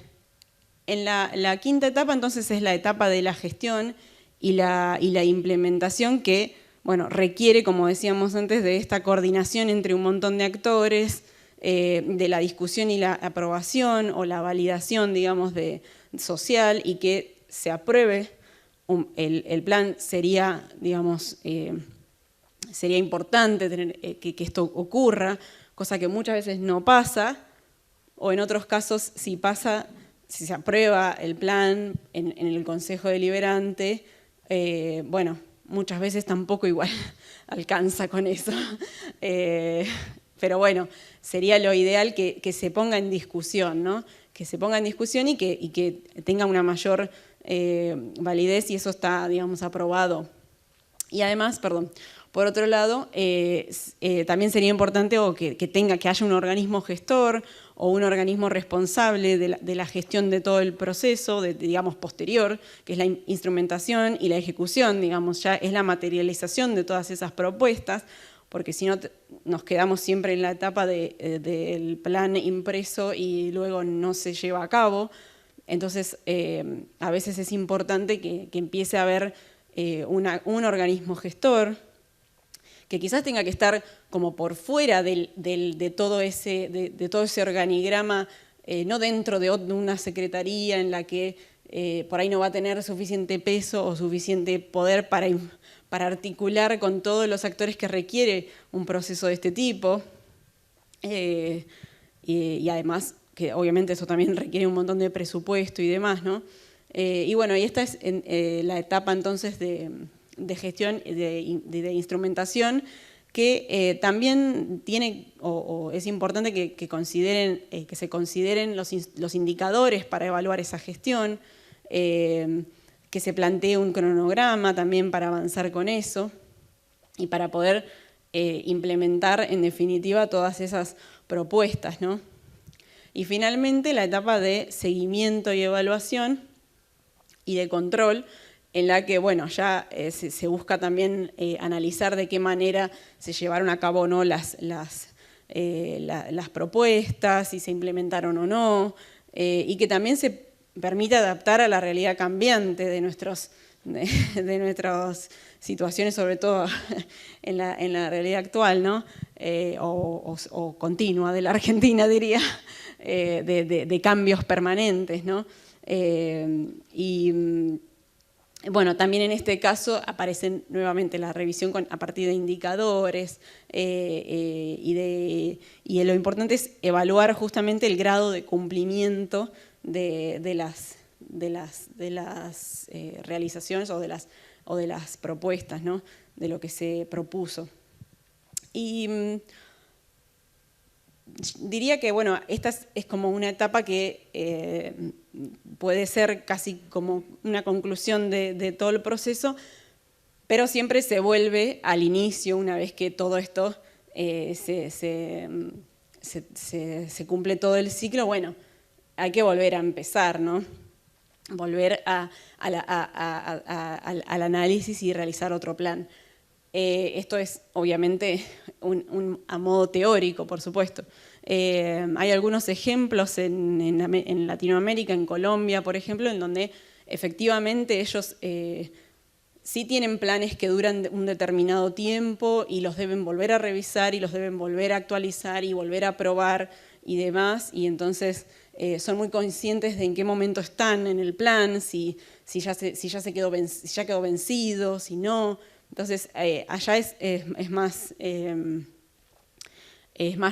la quinta etapa entonces es la etapa de la gestión y la implementación que, bueno, requiere, como decíamos antes, de esta coordinación entre un montón de actores, de la discusión y la aprobación o la validación, digamos, social, y que se apruebe el plan. Sería, digamos, sería importante tener, que esto ocurra, cosa que muchas veces no pasa, o en otros casos, si pasa, si se aprueba el plan en el Consejo Deliberante, bueno, muchas veces tampoco igual alcanza con eso. Pero bueno, sería lo ideal que se ponga en discusión, ¿no? Que se ponga en discusión y que tenga una mayor validez, y eso está, digamos, aprobado. Y además, perdón, por otro lado, también sería importante que haya un organismo gestor o un organismo responsable de la gestión de todo el proceso, digamos, posterior, que es la instrumentación y la ejecución, digamos, ya es la materialización de todas esas propuestas, porque si no nos quedamos siempre en la etapa del plan impreso y luego no se lleva a cabo. Entonces, a veces es importante que empiece a haber un organismo gestor, que quizás tenga que estar como por fuera de todo ese organigrama, no dentro de una secretaría en la que por ahí no va a tener suficiente peso o suficiente poder para articular con todos los actores que requiere un proceso de este tipo. Y además, que obviamente eso también requiere un montón de presupuesto y demás, ¿no? Y bueno, y esta es la etapa entonces de gestión, de instrumentación, que también tiene, o es importante que se consideren los indicadores para evaluar esa gestión, que se plantee un cronograma también para avanzar con eso y para poder implementar en definitiva todas esas propuestas, ¿no? Y finalmente la etapa de seguimiento y evaluación y de control, en la que, bueno, ya se busca también analizar de qué manera se llevaron a cabo o no las propuestas, si se implementaron o no, y que también se permite adaptar a la realidad cambiante de nuestras situaciones, sobre todo en la realidad actual, ¿no? O continua de la Argentina, diría, de cambios permanentes, ¿no? Bueno, también en este caso aparece nuevamente la revisión a partir de indicadores, y lo importante es evaluar justamente el grado de cumplimiento de las realizaciones o de las propuestas, ¿no? De lo que se propuso. Y diría que, bueno, esta es como una etapa que puede ser casi como una conclusión de todo el proceso, pero siempre se vuelve al inicio, una vez que todo esto se cumple todo el ciclo. Bueno, hay que volver a empezar, ¿no? Volver al análisis y realizar otro plan. Esto es obviamente a modo teórico, por supuesto. Hay algunos ejemplos en Latinoamérica, en Colombia, por ejemplo, en donde efectivamente ellos sí tienen planes que duran un determinado tiempo y los deben volver a revisar y los deben volver a actualizar y volver a probar y demás, y entonces son muy conscientes de en qué momento están en el plan, si ya quedó vencido, si no. Entonces, allá es más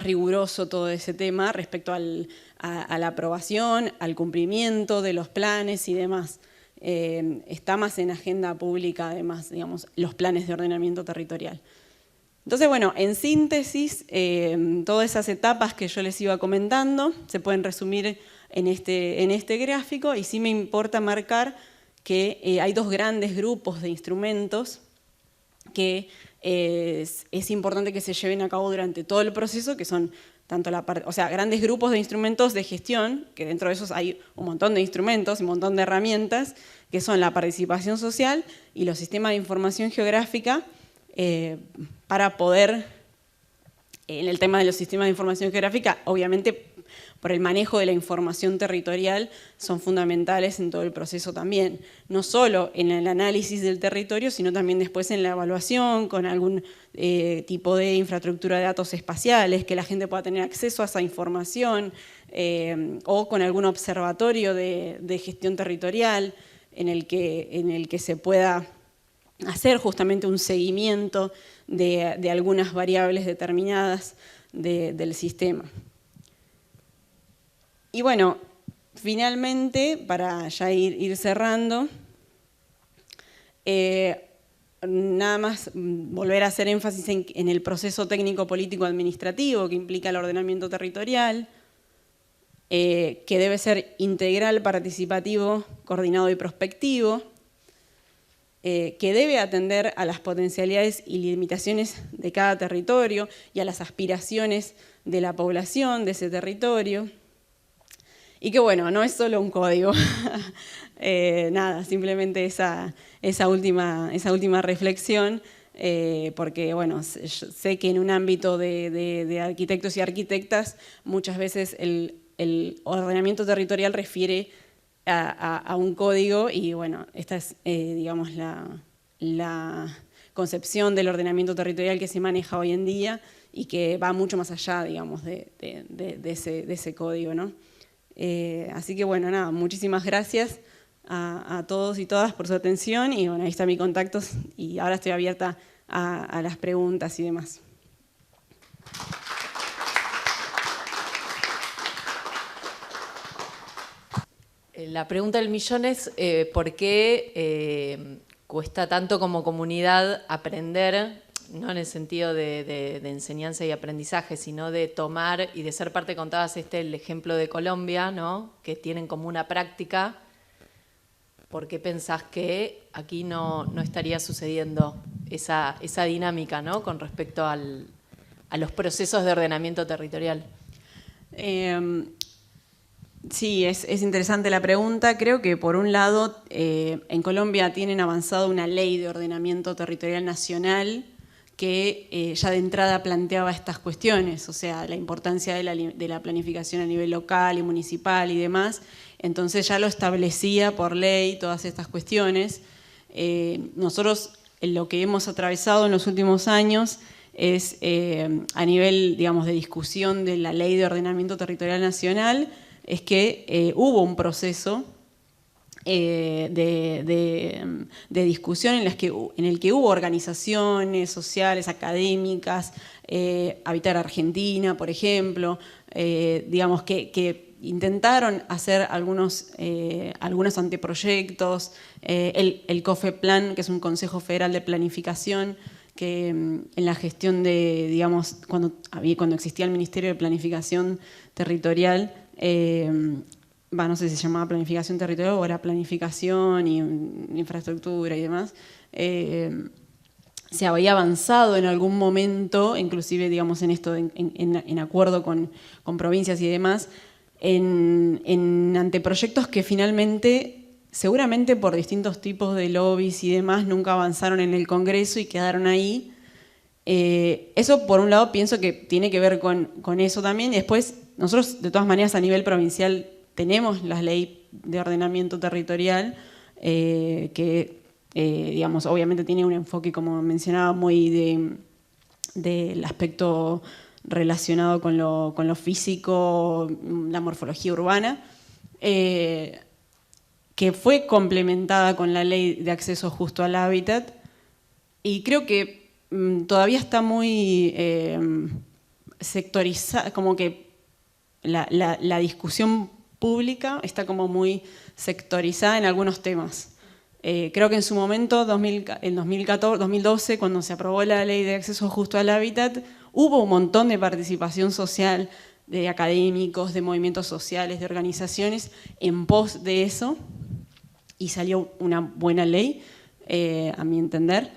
riguroso todo ese tema respecto a la aprobación, al cumplimiento de los planes y demás. Está más en agenda pública, además, digamos, los planes de ordenamiento territorial. Entonces, bueno, en síntesis, todas esas etapas que yo les iba comentando se pueden resumir en este gráfico, y sí me importa marcar que hay dos grandes grupos de instrumentos que es importante que se lleven a cabo durante todo el proceso, que son tanto grandes grupos de instrumentos de gestión, que dentro de esos hay un montón de instrumentos y un montón de herramientas, que son la participación social y los sistemas de información geográfica, para poder, en el tema de los sistemas de información geográfica, obviamente por el manejo de la información territorial, son fundamentales en todo el proceso también, no solo en el análisis del territorio, sino también después en la evaluación, con algún tipo de infraestructura de datos espaciales, que la gente pueda tener acceso a esa información, o con algún observatorio de gestión territorial en el que se pueda hacer justamente un seguimiento de algunas variables determinadas del sistema. Y bueno, finalmente, para ya ir cerrando, nada más volver a hacer énfasis en el proceso técnico-político-administrativo que implica el ordenamiento territorial, que debe ser integral, participativo, coordinado y prospectivo, que debe atender a las potencialidades y limitaciones de cada territorio y a las aspiraciones de la población de ese territorio. Y que bueno, no es solo un código, nada, simplemente esa última reflexión, porque bueno, sé que en un ámbito de arquitectos y arquitectas muchas veces el ordenamiento territorial refiere a un código, y bueno, esta es digamos la concepción del ordenamiento territorial que se maneja hoy en día y que va mucho más allá, digamos, de ese código, ¿no? Así que bueno, nada, muchísimas gracias a todos y todas por su atención, y bueno, ahí están mis contactos y ahora estoy abierta a las preguntas y demás. La pregunta del millón es ¿por qué cuesta tanto como comunidad aprender, no en el sentido de enseñanza y aprendizaje, sino de tomar y de ser parte? Contabas el ejemplo de Colombia, ¿no? Que tienen como una práctica. ¿Por qué pensás que aquí no estaría sucediendo esa dinámica, ¿no? Con respecto a los procesos de ordenamiento territorial? Sí, es interesante la pregunta. Creo que por un lado en Colombia tienen avanzado una ley de ordenamiento territorial nacional que ya de entrada planteaba estas cuestiones, o sea, la importancia de la planificación a nivel local y municipal y demás. Entonces ya lo establecía por ley todas estas cuestiones. Nosotros lo que hemos atravesado en los últimos años es a nivel, digamos, de discusión de la ley de ordenamiento territorial nacional, es que hubo un proceso de discusión en el que hubo organizaciones sociales, académicas, Habitar Argentina, por ejemplo, digamos que intentaron hacer algunos anteproyectos, el COFEPLAN, que es un Consejo Federal de Planificación, que en la gestión de, digamos, cuando existía el Ministerio de Planificación Territorial, no sé si se llamaba planificación territorial o era planificación y infraestructura y demás, se había avanzado en algún momento, inclusive digamos en esto, en acuerdo con provincias y demás, en anteproyectos que finalmente, seguramente por distintos tipos de lobbies y demás, nunca avanzaron en el Congreso y quedaron ahí. Eso por un lado pienso que tiene que ver con eso también. Y después nosotros de todas maneras a nivel provincial tenemos la ley de ordenamiento territorial que digamos obviamente tiene un enfoque, como mencionaba, muy del aspecto relacionado con lo físico, la morfología urbana, que fue complementada con la ley de acceso justo al hábitat. y creo que todavía está muy sectorizada, como que la discusión pública está como muy sectorizada en algunos temas. Creo que en su momento, en 2012, cuando se aprobó la Ley de Acceso Justo al Hábitat, hubo un montón de participación social de académicos, de movimientos sociales, de organizaciones en pos de eso, y salió una buena ley, a mi entender,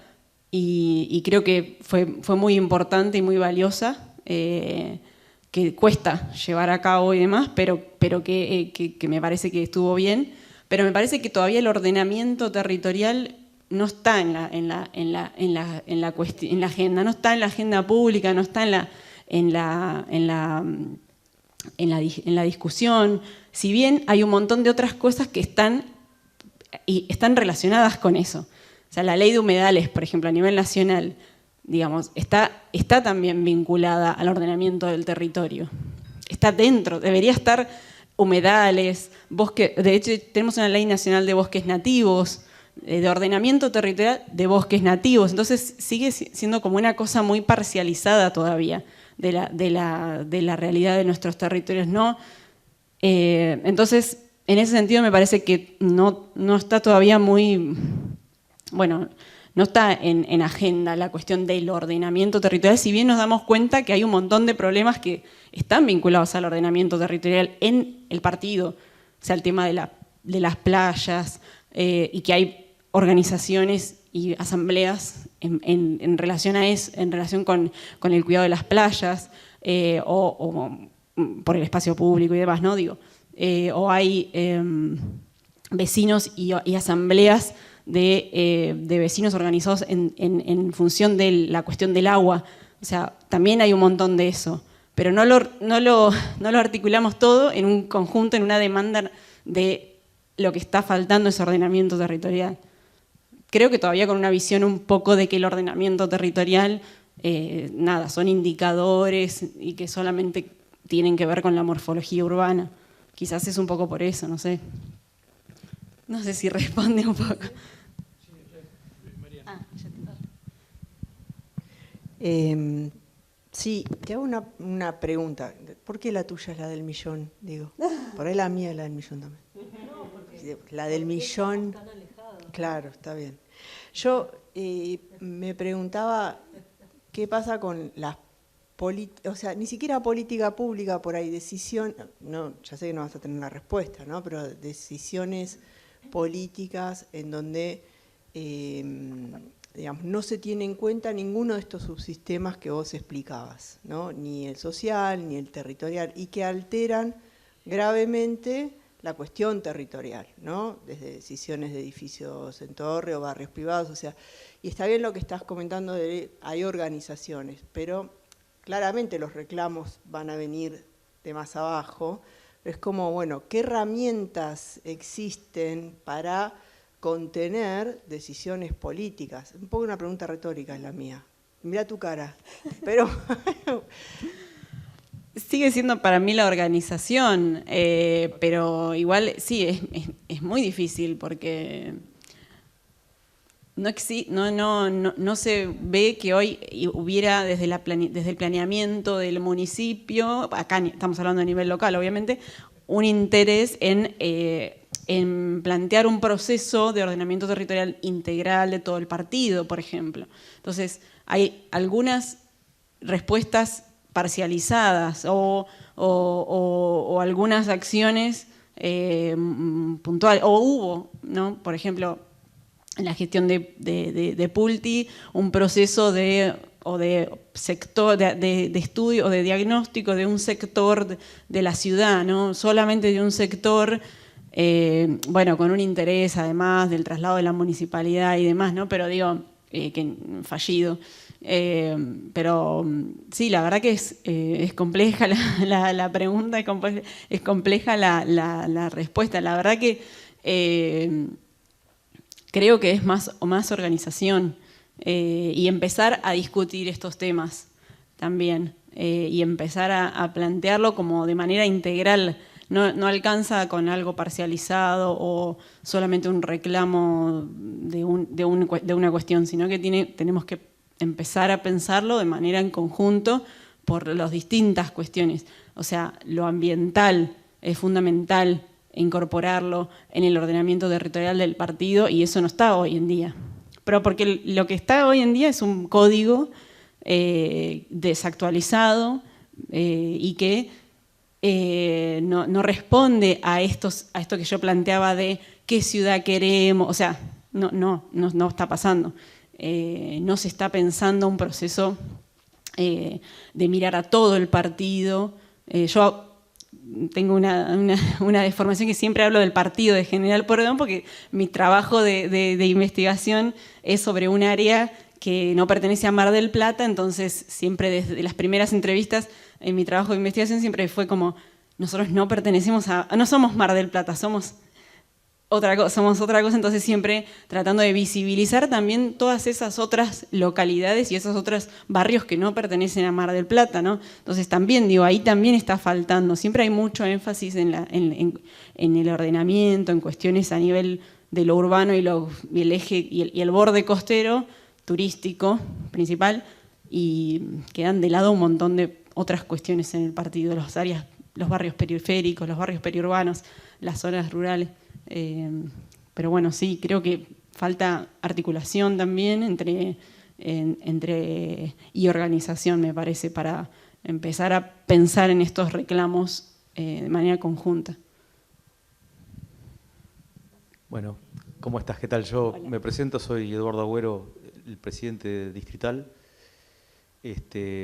y creo que fue muy importante y muy valiosa, que cuesta llevar a cabo y demás, pero que me parece que estuvo bien. Pero me parece que todavía el ordenamiento territorial no está en la agenda, no está en la agenda pública, no está en la discusión. Si bien hay un montón de otras cosas que están relacionadas con eso. O sea, la ley de humedales, por ejemplo, a nivel nacional, digamos, está también vinculada al ordenamiento del territorio. Está dentro, debería estar humedales, bosque. De hecho, tenemos una ley nacional de bosques nativos, de ordenamiento territorial de bosques nativos. Entonces sigue siendo como una cosa muy parcializada todavía de la realidad de nuestros territorios, ¿no? Entonces, en ese sentido me parece que no está todavía muy, bueno, no está en agenda la cuestión del ordenamiento territorial, si bien nos damos cuenta que hay un montón de problemas que están vinculados al ordenamiento territorial en el partido, o sea, el tema de las playas, y que hay organizaciones y asambleas en relación a eso, en relación con el cuidado de las playas, o por el espacio público y demás, ¿no? Digo, o hay vecinos y asambleas de vecinos organizados en función de la cuestión del agua. O sea, también hay un montón de eso, pero no lo articulamos todo en un conjunto, en una demanda de lo que está faltando es ordenamiento territorial. Creo que todavía con una visión un poco de que el ordenamiento territorial, son indicadores y que solamente tienen que ver con la morfología urbana. Quizás es un poco por eso, no sé. No sé si responde un poco. Sí, te hago una pregunta. ¿Por qué la tuya es la del millón? Digo, por ahí la mía es la del millón también. La del millón. Claro, está bien. Yo me preguntaba qué pasa con las políticas, o sea, ni siquiera política pública por ahí, decisión, no, ya sé que no vas a tener una respuesta, ¿no? Pero decisiones políticas en donde, digamos, no se tiene en cuenta ninguno de estos subsistemas que vos explicabas, ¿no? Ni el social, ni el territorial, y que alteran gravemente la cuestión territorial, ¿no? Desde decisiones de edificios en torre o barrios privados, o sea, y está bien lo que estás comentando, hay organizaciones, pero claramente los reclamos van a venir de más abajo. Es como, bueno, ¿qué herramientas existen para contener decisiones políticas? Un poco una pregunta retórica es la mía. Mira tu cara, pero... Sigue siendo para mí la organización, pero igual sí, es muy difícil porque no se ve que hoy hubiera desde el planeamiento del municipio, acá estamos hablando a nivel local obviamente, un interés en plantear un proceso de ordenamiento territorial integral de todo el partido, por ejemplo. Entonces, hay algunas respuestas parcializadas o algunas acciones puntuales, o hubo, ¿no? Por ejemplo, en la gestión de Pulti, un proceso de sector, de estudio o de diagnóstico de un sector de la ciudad, ¿no? Solamente de un sector, bueno, con un interés además del traslado de la municipalidad y demás, ¿no? Pero digo, que fallido. Pero sí, la verdad que es compleja la pregunta, es compleja la respuesta. La verdad que creo que es más organización y empezar a discutir estos temas también y empezar a plantearlo como de manera integral no alcanza con algo parcializado o solamente un reclamo de una cuestión, sino que tenemos que empezar a pensarlo de manera en conjunto por las distintas cuestiones. O sea, lo ambiental es fundamental incorporarlo en el ordenamiento territorial del partido y eso no está hoy en día. Pero porque lo que está hoy en día es un código desactualizado y que no responde a esto que yo planteaba de qué ciudad queremos, o sea, no está pasando. No se está pensando un proceso de mirar a todo el partido. Yo tengo una deformación que siempre hablo del partido de General Pueyrredón porque mi trabajo de investigación es sobre un área que no pertenece a Mar del Plata, entonces siempre desde las primeras entrevistas en mi trabajo de investigación siempre fue como, nosotros no somos Mar del Plata, somos otra cosa, entonces siempre tratando de visibilizar también todas esas otras localidades y esos otros barrios que no pertenecen a Mar del Plata, ¿no? Entonces también, digo, ahí también está faltando, siempre hay mucho énfasis en el ordenamiento, en cuestiones a nivel de lo urbano y el eje y el borde costero, turístico principal, y quedan de lado un montón de otras cuestiones en el partido, los barrios periféricos, los barrios periurbanos, las zonas rurales. Pero bueno, sí, creo que falta articulación también y organización, me parece, para empezar a pensar en estos reclamos de manera conjunta. Bueno, ¿cómo estás? ¿Qué tal? Yo Hola. me presento, soy Eduardo Agüero, el presidente de Distrital.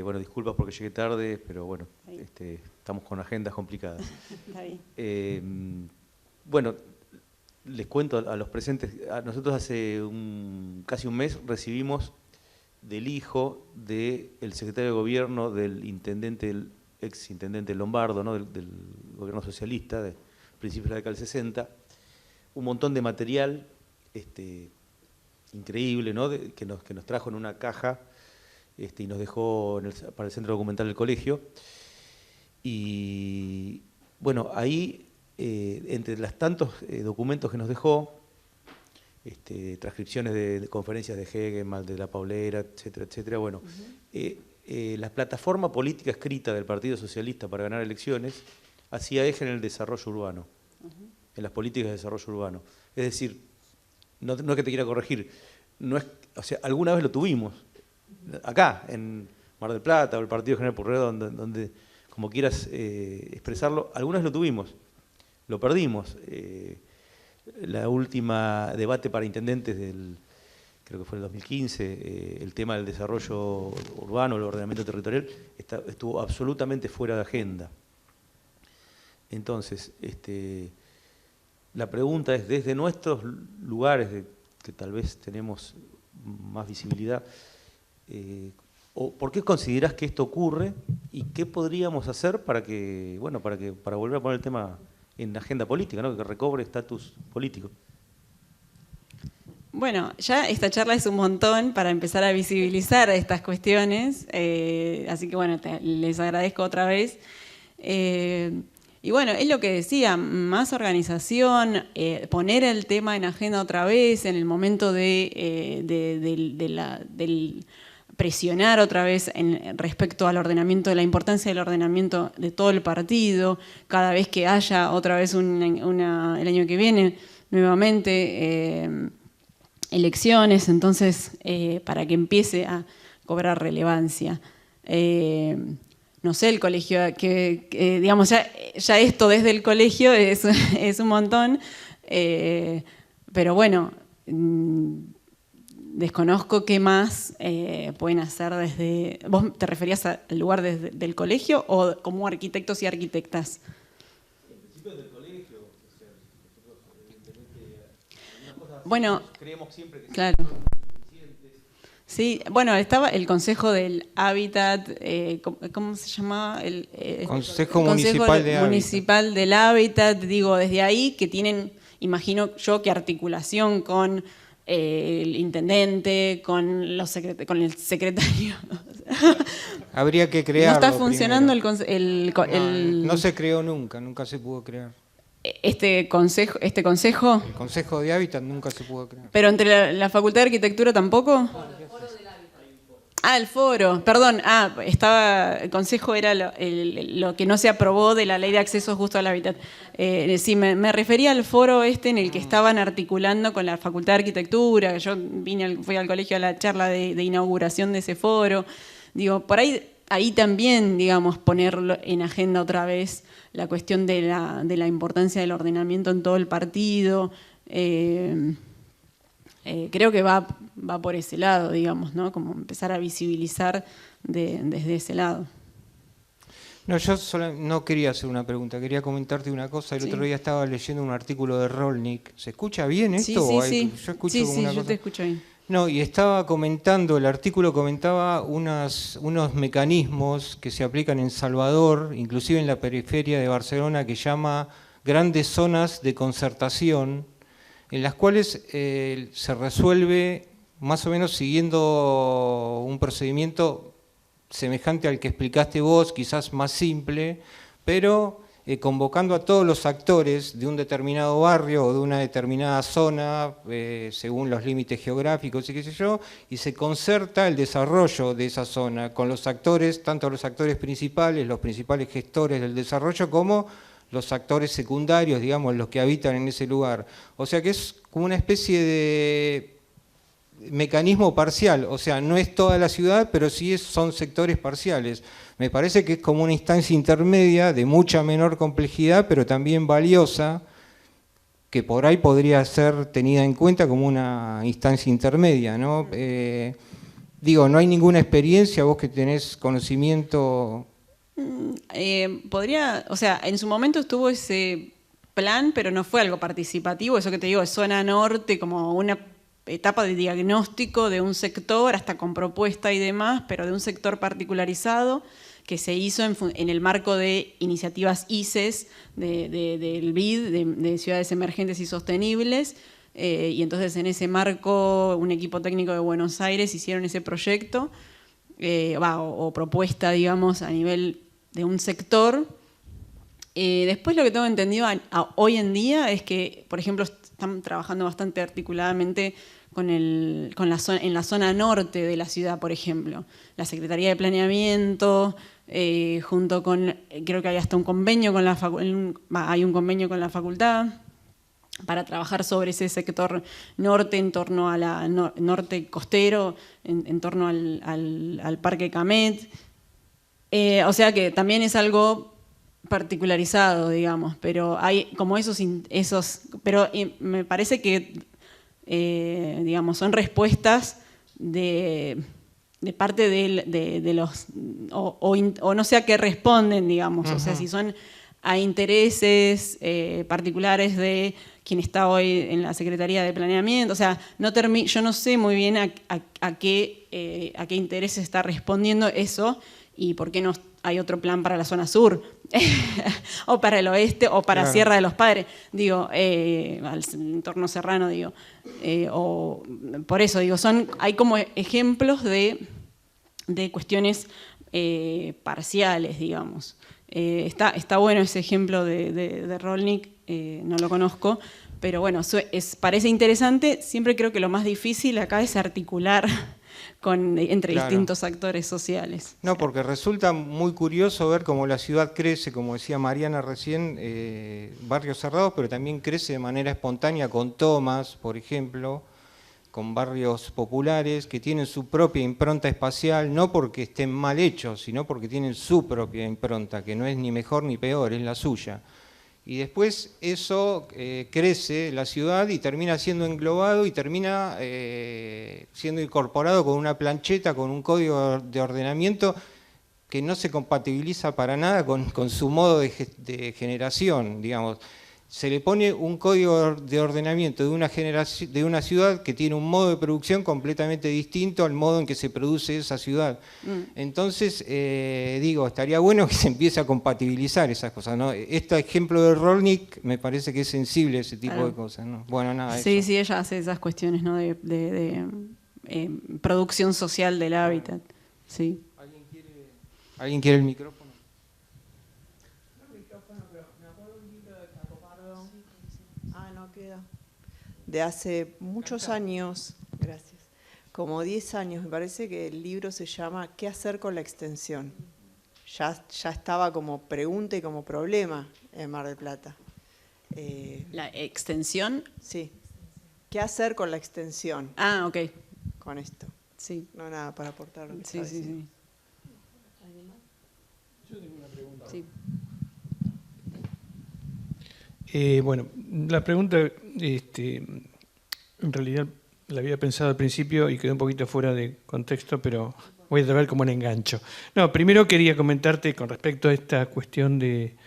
Bueno, disculpas porque llegué tarde, pero bueno, estamos con agendas complicadas. Está bien. Bueno, les cuento a los presentes, nosotros hace casi un mes recibimos del hijo del secretario de gobierno del ex intendente Lombardo, ¿no? del gobierno socialista, de principios de la década del 60, un montón de material increíble, ¿no? que nos trajo en una caja y nos dejó para el centro documental del colegio. Y bueno, ahí entre los tantos documentos que nos dejó, transcripciones de conferencias de Hegel, de la Paulera, etcétera, etcétera, bueno, la plataforma política escrita del Partido Socialista para ganar elecciones hacía eje en el desarrollo urbano, en las políticas de desarrollo urbano. Es decir, no es que te quiera corregir, o sea, alguna vez lo tuvimos, acá, en Mar del Plata, o el Partido General Pueyrredón, donde como quieras expresarlo, alguna vez lo tuvimos. Lo perdimos. La última debate para intendentes creo que fue el 2015, el tema del desarrollo urbano, el ordenamiento territorial, estuvo absolutamente fuera de agenda. Entonces, la pregunta es, desde nuestros lugares, que tal vez tenemos más visibilidad, ¿por qué considerás que esto ocurre y qué podríamos hacer para volver a poner el tema en la agenda política, ¿no? Que recobre estatus político? Bueno, ya esta charla es un montón para empezar a visibilizar estas cuestiones, así que bueno, les agradezco otra vez. Y bueno, es lo que decía, más organización, poner el tema en agenda otra vez, en el momento del presionar otra vez respecto al ordenamiento, de la importancia del ordenamiento de todo el partido, cada vez que haya otra vez el año que viene nuevamente elecciones, entonces para que empiece a cobrar relevancia. No sé, el colegio, digamos, ya esto desde el colegio es un montón, pero bueno, desconozco qué más pueden hacer desde... ¿Vos te referías al lugar del colegio o como arquitectos y arquitectas? En principio del colegio, o sea, nosotros evidentemente algunas cosas bueno, creemos siempre que claro. son suficientes. Sí, bueno, estaba el Consejo del Hábitat, ¿cómo se llamaba? Consejo Municipal del Hábitat, digo, desde ahí que tienen, imagino yo, que articulación con el intendente, con el secretario Habría que crearlo. No está funcionando no se creó nunca se pudo crear. ¿Este consejo? El Consejo de Hábitat nunca se pudo crear. ¿Pero entre la Facultad de Arquitectura tampoco? El foro, perdón. El consejo era lo que no se aprobó de la ley de acceso justo al hábitat. Sí, me refería al foro en el que estaban articulando con la Facultad de Arquitectura. Yo fui al colegio a la charla de inauguración de ese foro. Digo, por ahí también, digamos, ponerlo en agenda otra vez la cuestión de la importancia del ordenamiento en todo el partido. Creo que va por ese lado, digamos, ¿no? Como empezar a visibilizar desde ese lado. No, yo no quería hacer una pregunta, quería comentarte una cosa. El otro día estaba leyendo un artículo de Rolnik. ¿Se escucha bien esto? Sí. Yo escucho como una yo cosa. te escucho bien. No, y estaba comentando, el artículo comentaba unos mecanismos que se aplican en Salvador, inclusive en la periferia de Barcelona, que llama grandes zonas de concertación, en las cuales se resuelve más o menos siguiendo un procedimiento semejante al que explicaste vos, quizás más simple, pero convocando a todos los actores de un determinado barrio o de una determinada zona, según los límites geográficos y qué sé yo, y se concerta el desarrollo de esa zona con los actores, tanto los actores principales, los principales gestores del desarrollo, como los actores secundarios, digamos, los que habitan en ese lugar. O sea que es como una especie de mecanismo parcial, o sea, no es toda la ciudad, pero sí son sectores parciales. Me parece que es como una instancia intermedia de mucha menor complejidad, pero también valiosa, que por ahí podría ser tenida en cuenta como una instancia intermedia, ¿no? Digo, no hay ninguna experiencia, vos que tenés conocimiento. En su momento estuvo ese plan, pero no fue algo participativo, eso que te digo, es zona norte, como una etapa de diagnóstico de un sector, hasta con propuesta y demás, pero de un sector particularizado, que se hizo en el marco de iniciativas ICES, del BID, de Ciudades Emergentes y Sostenibles, y entonces en ese marco un equipo técnico de Buenos Aires hicieron ese proyecto, o propuesta, digamos, a nivel de un sector. Después lo que tengo entendido hoy en día es que, por ejemplo, están trabajando bastante articuladamente en la zona norte de la ciudad, por ejemplo. La Secretaría de Planeamiento, junto con, creo que hay hasta un convenio con hay un convenio con la facultad para trabajar sobre ese sector norte en torno a la norte costero, en torno al Parque Camet. O sea que también es algo particularizado, digamos, pero hay como pero me parece que, digamos, son respuestas de parte de los, o no sé a qué responden, digamos, o sea, si son a intereses particulares de quien está hoy en la Secretaría de Planeamiento, o sea, yo no sé muy bien a qué intereses está respondiendo eso y por qué no hay otro plan para la zona sur, o para el oeste, o para Sierra de los Padres, digo, al entorno serrano, digo. O por eso, digo, hay como ejemplos de cuestiones parciales, digamos. Está bueno ese ejemplo de Rolnik, no lo conozco, pero bueno, parece interesante. Siempre creo que lo más difícil acá es articular entre distintos actores sociales. No, porque resulta muy curioso ver cómo la ciudad crece, como decía Mariana recién, barrios cerrados, pero también crece de manera espontánea con tomas, por ejemplo, con barrios populares que tienen su propia impronta espacial, no porque estén mal hechos, sino porque tienen su propia impronta, que no es ni mejor ni peor, es la suya. Y después eso crece la ciudad y termina siendo englobado y termina siendo incorporado con una plancheta, con un código de ordenamiento que no se compatibiliza para nada con su modo de generación, digamos. Se le pone un código de ordenamiento de una ciudad que tiene un modo de producción completamente distinto al modo en que se produce esa ciudad. Entonces, estaría bueno que se empiece a compatibilizar esas cosas, ¿no? Este ejemplo de Rolnik me parece que es sensible a ese tipo de cosas, ¿no? Bueno, nada. Sí, eso. Sí, ella hace esas cuestiones, ¿no? de producción social del hábitat. Sí. ¿Alguien quiere el micrófono? No queda. De hace muchos años, gracias, como 10 años, me parece que el libro se llama ¿Qué hacer con la extensión? Ya estaba como pregunta y como problema en Mar del Plata. ¿La extensión? Sí. ¿Qué hacer con la extensión? Ah, ok. Con esto. Sí. No nada para aportar lo que Sí, estaba sí, diciendo. sí. Yo tengo una pregunta. Sí. Bueno, la pregunta, en realidad la había pensado al principio y quedó un poquito fuera de contexto, pero voy a ver cómo la engancho. No, primero quería comentarte con respecto a esta cuestión del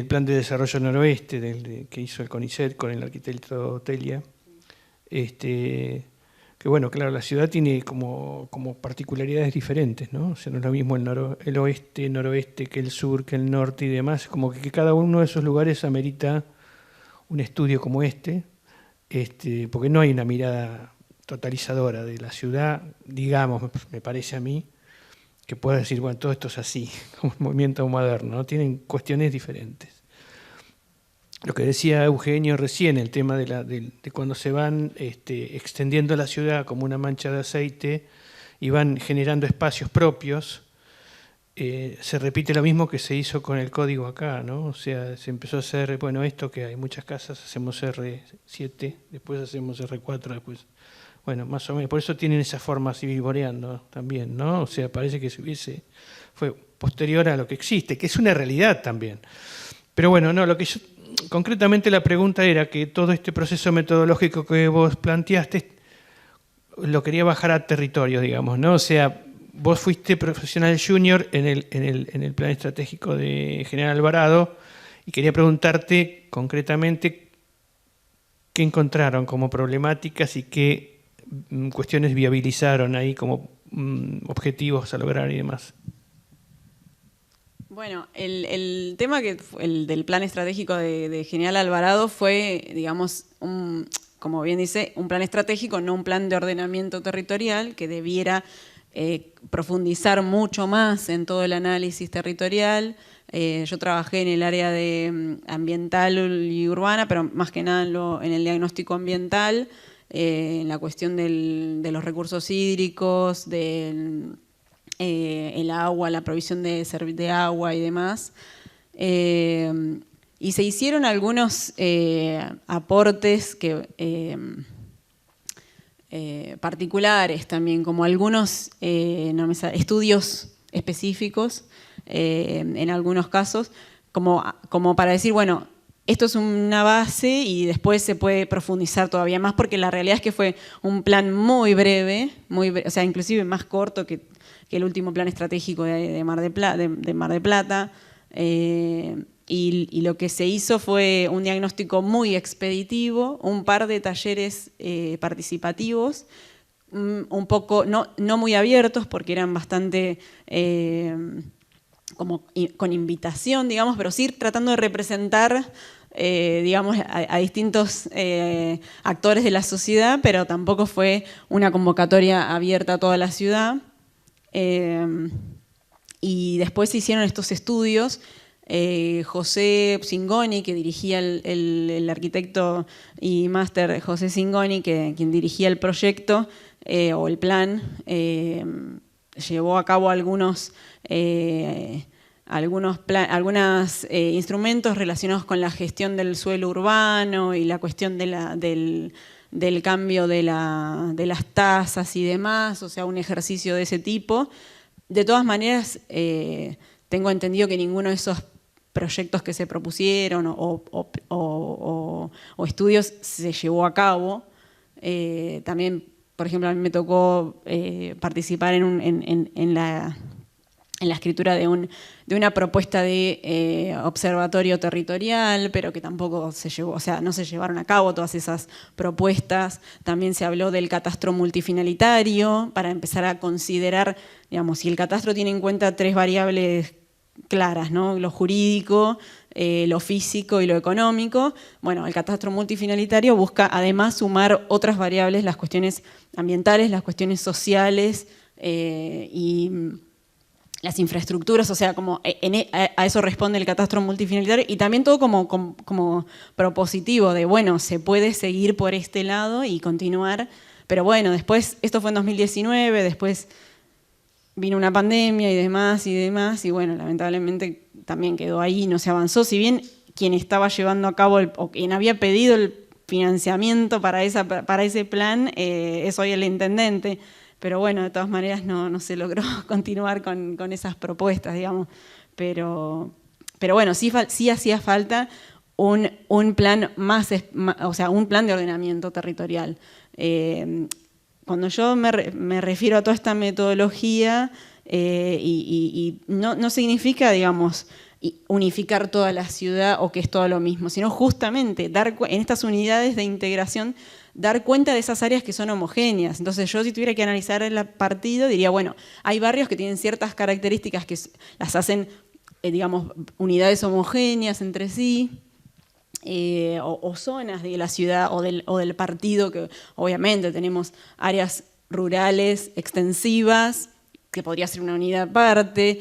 Plan de Desarrollo Noroeste que hizo el CONICET con el arquitecto Telia. Que bueno, claro, la ciudad tiene como particularidades diferentes, ¿no? O sea, no es lo mismo el oeste, noroeste, que el sur, que el norte y demás. Como que cada uno de esos lugares amerita un estudio como porque no hay una mirada totalizadora de la ciudad, digamos, me parece a mí, que pueda decir, bueno, todo esto es así, como un movimiento moderno, ¿no? Tienen cuestiones diferentes. Lo que decía Eugenio recién, el tema de cuando se van extendiendo la ciudad como una mancha de aceite y van generando espacios propios, se repite lo mismo que se hizo con el código acá, ¿no? O sea, se empezó a hacer, bueno, esto que hay muchas casas, hacemos R7, después hacemos R4, después, bueno, más o menos, por eso tienen esa forma así vivoreando también, ¿no? O sea, parece que fue posterior a lo que existe, que es una realidad también. Pero bueno, no, concretamente la pregunta era que todo este proceso metodológico que vos planteaste lo quería bajar a territorio, digamos, ¿no? O sea, vos fuiste profesional junior en el plan estratégico de General Alvarado y quería preguntarte concretamente qué encontraron como problemáticas y qué cuestiones viabilizaron ahí como objetivos a lograr y demás. Bueno, el tema el del plan estratégico de General Alvarado fue, digamos, como bien dice, un plan estratégico, no un plan de ordenamiento territorial que debiera profundizar mucho más en todo el análisis territorial. Yo trabajé en el área de ambiental y urbana, pero más que nada en el diagnóstico ambiental, en la cuestión de los recursos hídricos, el agua, la provisión de agua y demás. Y se hicieron algunos aportes particulares también, como algunos estudios específicos en algunos casos, como para decir, bueno, esto es una base y después se puede profundizar todavía más, porque la realidad es que fue un plan muy breve, o sea, inclusive más corto que el último plan estratégico de Mar del Plata. Y lo que se hizo fue un diagnóstico muy expeditivo, un par de talleres participativos, un poco, no muy abiertos, porque eran bastante como con invitación, digamos, pero sí tratando de representar digamos, a distintos actores de la sociedad, pero tampoco fue una convocatoria abierta a toda la ciudad. Y después se hicieron estos estudios. José Zingoni, que dirigía el arquitecto y máster José Zingoni, quien dirigía el proyecto o el plan, llevó a cabo algunos instrumentos relacionados con la gestión del suelo urbano y la cuestión del cambio de las tasas y demás, o sea, un ejercicio de ese tipo. De todas maneras, tengo entendido que ninguno de esos proyectos que se propusieron o estudios se llevó a cabo. También, por ejemplo, a mí me tocó participar en la escritura de una propuesta de observatorio territorial, pero que tampoco se llevó, o sea, no se llevaron a cabo todas esas propuestas. También se habló del catastro multifinalitario para empezar a considerar, digamos, si el catastro tiene en cuenta 3 variables claras, ¿no? Lo jurídico, lo físico y lo económico. Bueno, el catastro multifinalitario busca además sumar otras variables, las cuestiones ambientales, las cuestiones sociales y las infraestructuras, o sea, como a eso responde el catastro multifinalitario, y también todo como propositivo de, bueno, se puede seguir por este lado y continuar, pero bueno, después, esto fue en 2019, después vino una pandemia y demás, y bueno, lamentablemente también quedó ahí, no se avanzó, si bien quien estaba llevando a cabo, o quien había pedido el financiamiento para ese plan, es hoy el intendente. Pero bueno, de todas maneras no se logró continuar con esas propuestas, digamos. Pero bueno, sí hacía falta un plan o sea, un plan de ordenamiento territorial. Cuando yo me refiero a toda esta metodología, y no significa, digamos, unificar toda la ciudad o que es todo lo mismo, sino justamente en estas unidades de integración dar cuenta de esas áreas que son homogéneas. Entonces yo, si tuviera que analizar el partido, diría, bueno, hay barrios que tienen ciertas características que las hacen, digamos, unidades homogéneas entre sí, o zonas de la ciudad o del partido, que obviamente tenemos áreas rurales extensivas, que podría ser una unidad aparte,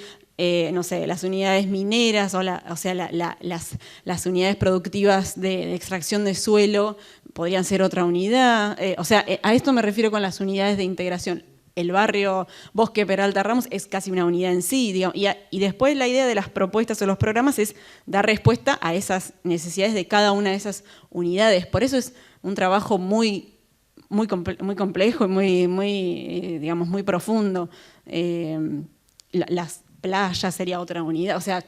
no sé, las unidades mineras, las unidades productivas de extracción de suelo podrían ser otra unidad. O sea, a esto me refiero con las unidades de integración. El barrio Bosque Peralta Ramos es casi una unidad en sí, digamos, y después la idea de las propuestas o los programas es dar respuesta a esas necesidades de cada una de esas unidades. Por eso es un trabajo muy complejo y digamos, muy profundo. Las playas sería otra unidad, o sea,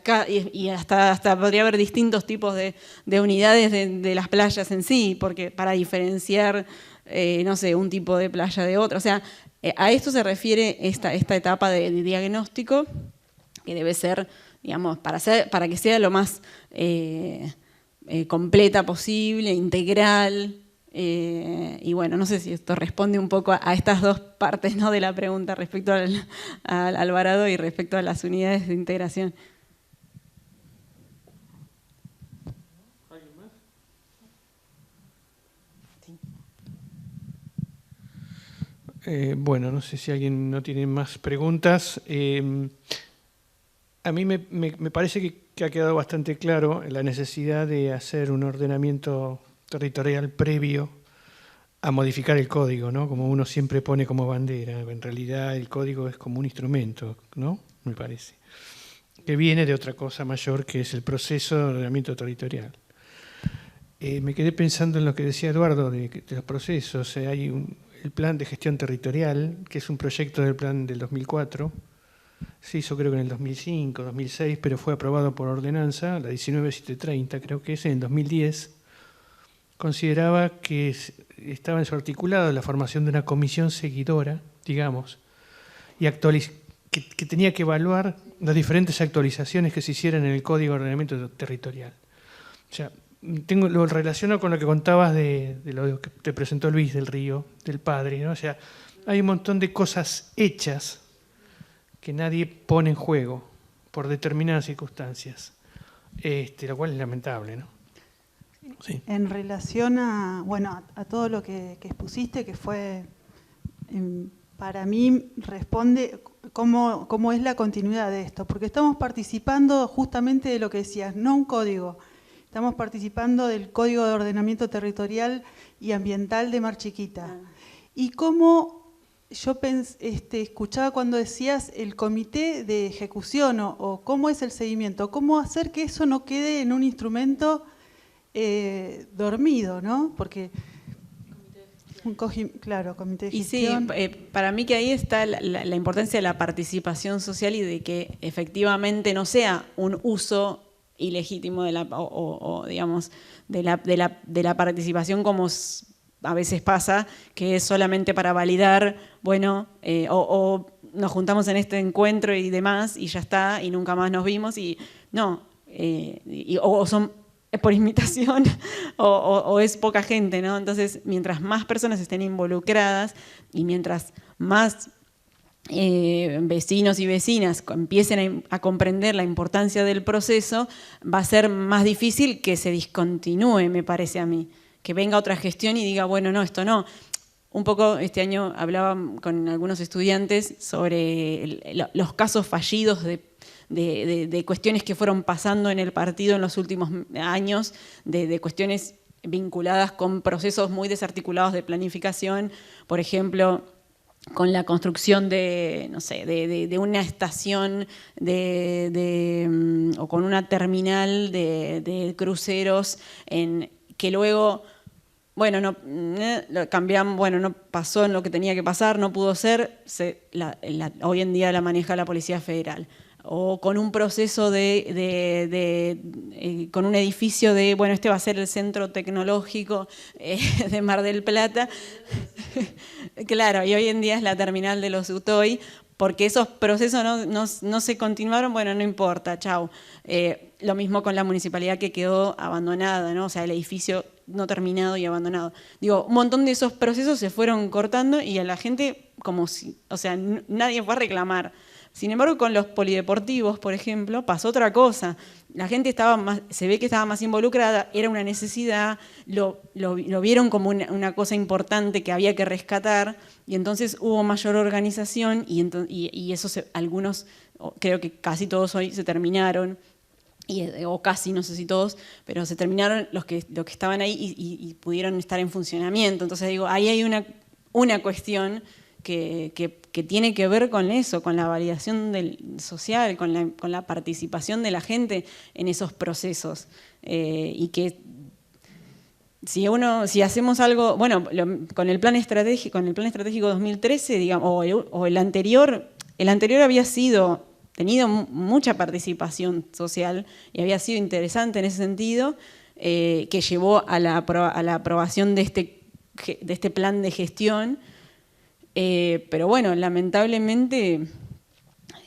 y hasta podría haber distintos tipos de unidades de las playas en sí, porque para diferenciar, no sé, un tipo de playa de otra, o sea, a esto se refiere esta etapa de diagnóstico, que debe ser, digamos, para que sea lo más completa posible, integral. Y bueno, no sé si esto responde un poco a estas dos partes, ¿no?, de la pregunta respecto al Alvarado y respecto a las unidades de integración. ¿Alguien más? Sí. Bueno, no sé si alguien no tiene más preguntas. A mí me parece que ha quedado bastante claro la necesidad de hacer un ordenamiento territorial previo a modificar el código, ¿no? Como uno siempre pone como bandera. En realidad el código es como un instrumento, ¿no? Me parece. Que viene de otra cosa mayor, que es el proceso de ordenamiento territorial. Me quedé pensando en lo que decía Eduardo de los procesos. Hay el plan de gestión territorial, que es un proyecto del plan del 2004. Se hizo creo que en el 2005, 2006, pero fue aprobado por ordenanza, la 19730 creo que es, en el 2010. Consideraba que estaba en su articulado la formación de una comisión seguidora, digamos, y que tenía que evaluar las diferentes actualizaciones que se hicieran en el Código de Ordenamiento Territorial. O sea, lo relaciono con lo que contabas de lo que te presentó Luis del Río, del padre, ¿no? O sea, hay un montón de cosas hechas que nadie pone en juego por determinadas circunstancias, lo cual es lamentable, ¿no? Sí. En relación a todo lo que expusiste, que fue, para mí, responde cómo es la continuidad de esto, porque estamos participando justamente de lo que decías, no un código, estamos participando del Código de Ordenamiento Territorial y Ambiental de Mar Chiquita. Y cómo yo escuchaba cuando decías el comité de ejecución o cómo es el seguimiento, cómo hacer que eso no quede en un instrumento dormido, ¿no? Porque claro, comité de gestión. Y sí, para mí que ahí está la importancia de la participación social y de que efectivamente no sea un uso ilegítimo digamos, de la participación, como a veces pasa, que es solamente para validar, bueno, o nos juntamos en este encuentro y demás, y ya está, y nunca más nos vimos, y no, o son por imitación o es poca gente, ¿no? Entonces, mientras más personas estén involucradas y mientras más vecinos y vecinas empiecen a comprender la importancia del proceso, va a ser más difícil que se discontinúe, me parece a mí. Que venga otra gestión y diga, bueno, no, esto no. un poco este año hablaba con algunos estudiantes sobre los casos fallidos de cuestiones que fueron pasando en el partido en los últimos años, de cuestiones vinculadas con procesos muy desarticulados de planificación, por ejemplo, con la construcción de, no sé, de una estación o con una terminal de cruceros que luego, bueno, lo cambiamos, bueno, no pasó en lo que tenía que pasar, no pudo ser, hoy en día la maneja la Policía Federal. O con un proceso con un edificio bueno, este va a ser el centro tecnológico de Mar del Plata. Claro, y hoy en día es la terminal de los UTOY, porque esos procesos no se continuaron, bueno, no importa, chau. Lo mismo con la municipalidad que quedó abandonada, ¿no? O sea, el edificio no terminado y abandonado. Digo, un montón de esos procesos se fueron cortando y a la gente, como si, o sea, nadie fue a reclamar. Sin embargo, con los polideportivos, por ejemplo, pasó otra cosa. La gente se ve que estaba más involucrada, era una necesidad, lo vieron como una cosa importante que había que rescatar, y entonces hubo mayor organización, y eso algunos, creo que casi todos hoy se terminaron, o casi, no sé si todos, pero se terminaron los que estaban ahí y pudieron estar en funcionamiento. Entonces digo, ahí hay una cuestión que tiene que ver con eso, con la validación social, con la participación de la gente en esos procesos. Y que si hacemos algo, bueno, con el plan estratégico 2013, digamos, o el anterior había tenido mucha participación social y había sido interesante en ese sentido, que llevó a la aprobación de este plan de gestión. Pero bueno, lamentablemente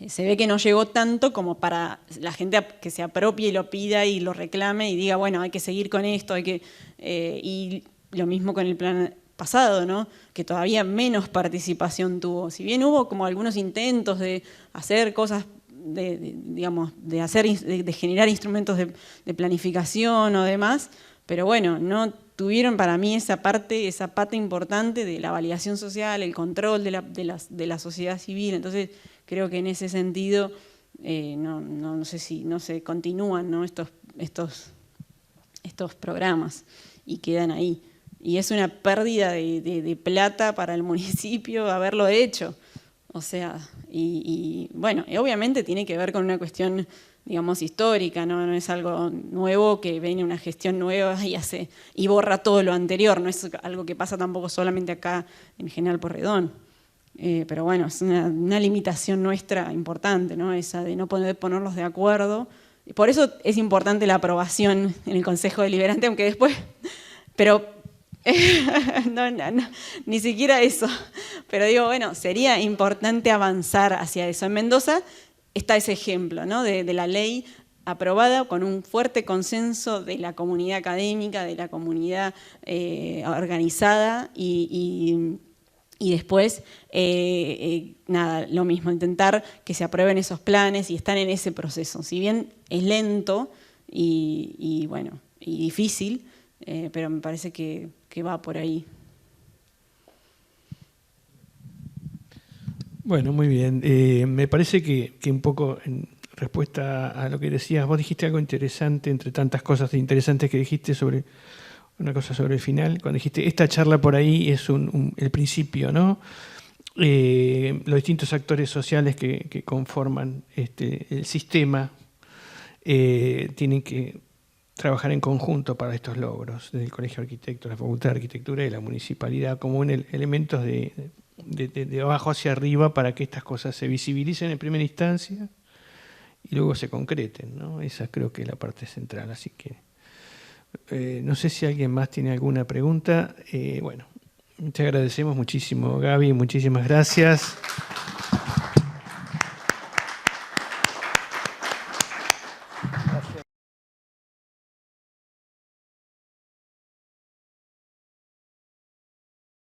se ve que no llegó tanto como para la gente que se apropie y lo pida y lo reclame y diga, bueno, hay que seguir con esto, y lo mismo con el plan pasado, ¿no? Que todavía menos participación tuvo. Si bien hubo como algunos intentos de hacer cosas, de generar instrumentos de planificación o demás, pero bueno, no tuvieron para mí esa pata importante de la validación social, el control de la sociedad civil. Entonces creo que en ese sentido no sé si no se continúan, ¿no? estos programas y quedan ahí. Y es una pérdida de plata para el municipio haberlo hecho. O sea, y bueno, obviamente tiene que ver con una cuestión, digamos, histórica, no es algo nuevo que viene una gestión nueva y borra todo lo anterior, no es algo que pasa tampoco solamente acá en General Porredón. Pero bueno, es una limitación nuestra importante, ¿no? Esa de no poder ponerlos de acuerdo. Y por eso es importante la aprobación en el Consejo Deliberante, aunque después... Pero no, ni siquiera eso. Pero digo, bueno, sería importante avanzar hacia eso. En Mendoza está ese ejemplo, ¿no? de la ley aprobada con un fuerte consenso de la comunidad académica, de la comunidad organizada y después, nada, lo mismo, intentar que se aprueben esos planes y están en ese proceso. Si bien es lento y bueno, y difícil, pero me parece que va por ahí. Bueno, muy bien. Me parece que un poco en respuesta a lo que decías, vos dijiste algo interesante, entre tantas cosas interesantes que dijiste sobre una cosa sobre el final, cuando dijiste, esta charla por ahí es el principio, ¿no? Los distintos actores sociales que conforman el sistema tienen que trabajar en conjunto para estos logros, desde el Colegio de Arquitectos, la Facultad de Arquitectura y la Municipalidad, como elementos de abajo hacia arriba para que estas cosas se visibilicen en primera instancia y luego se concreten, ¿no? Esa creo que es la parte central, así que no sé si alguien más tiene alguna pregunta. Bueno, te agradecemos muchísimo, Gaby, muchísimas gracias.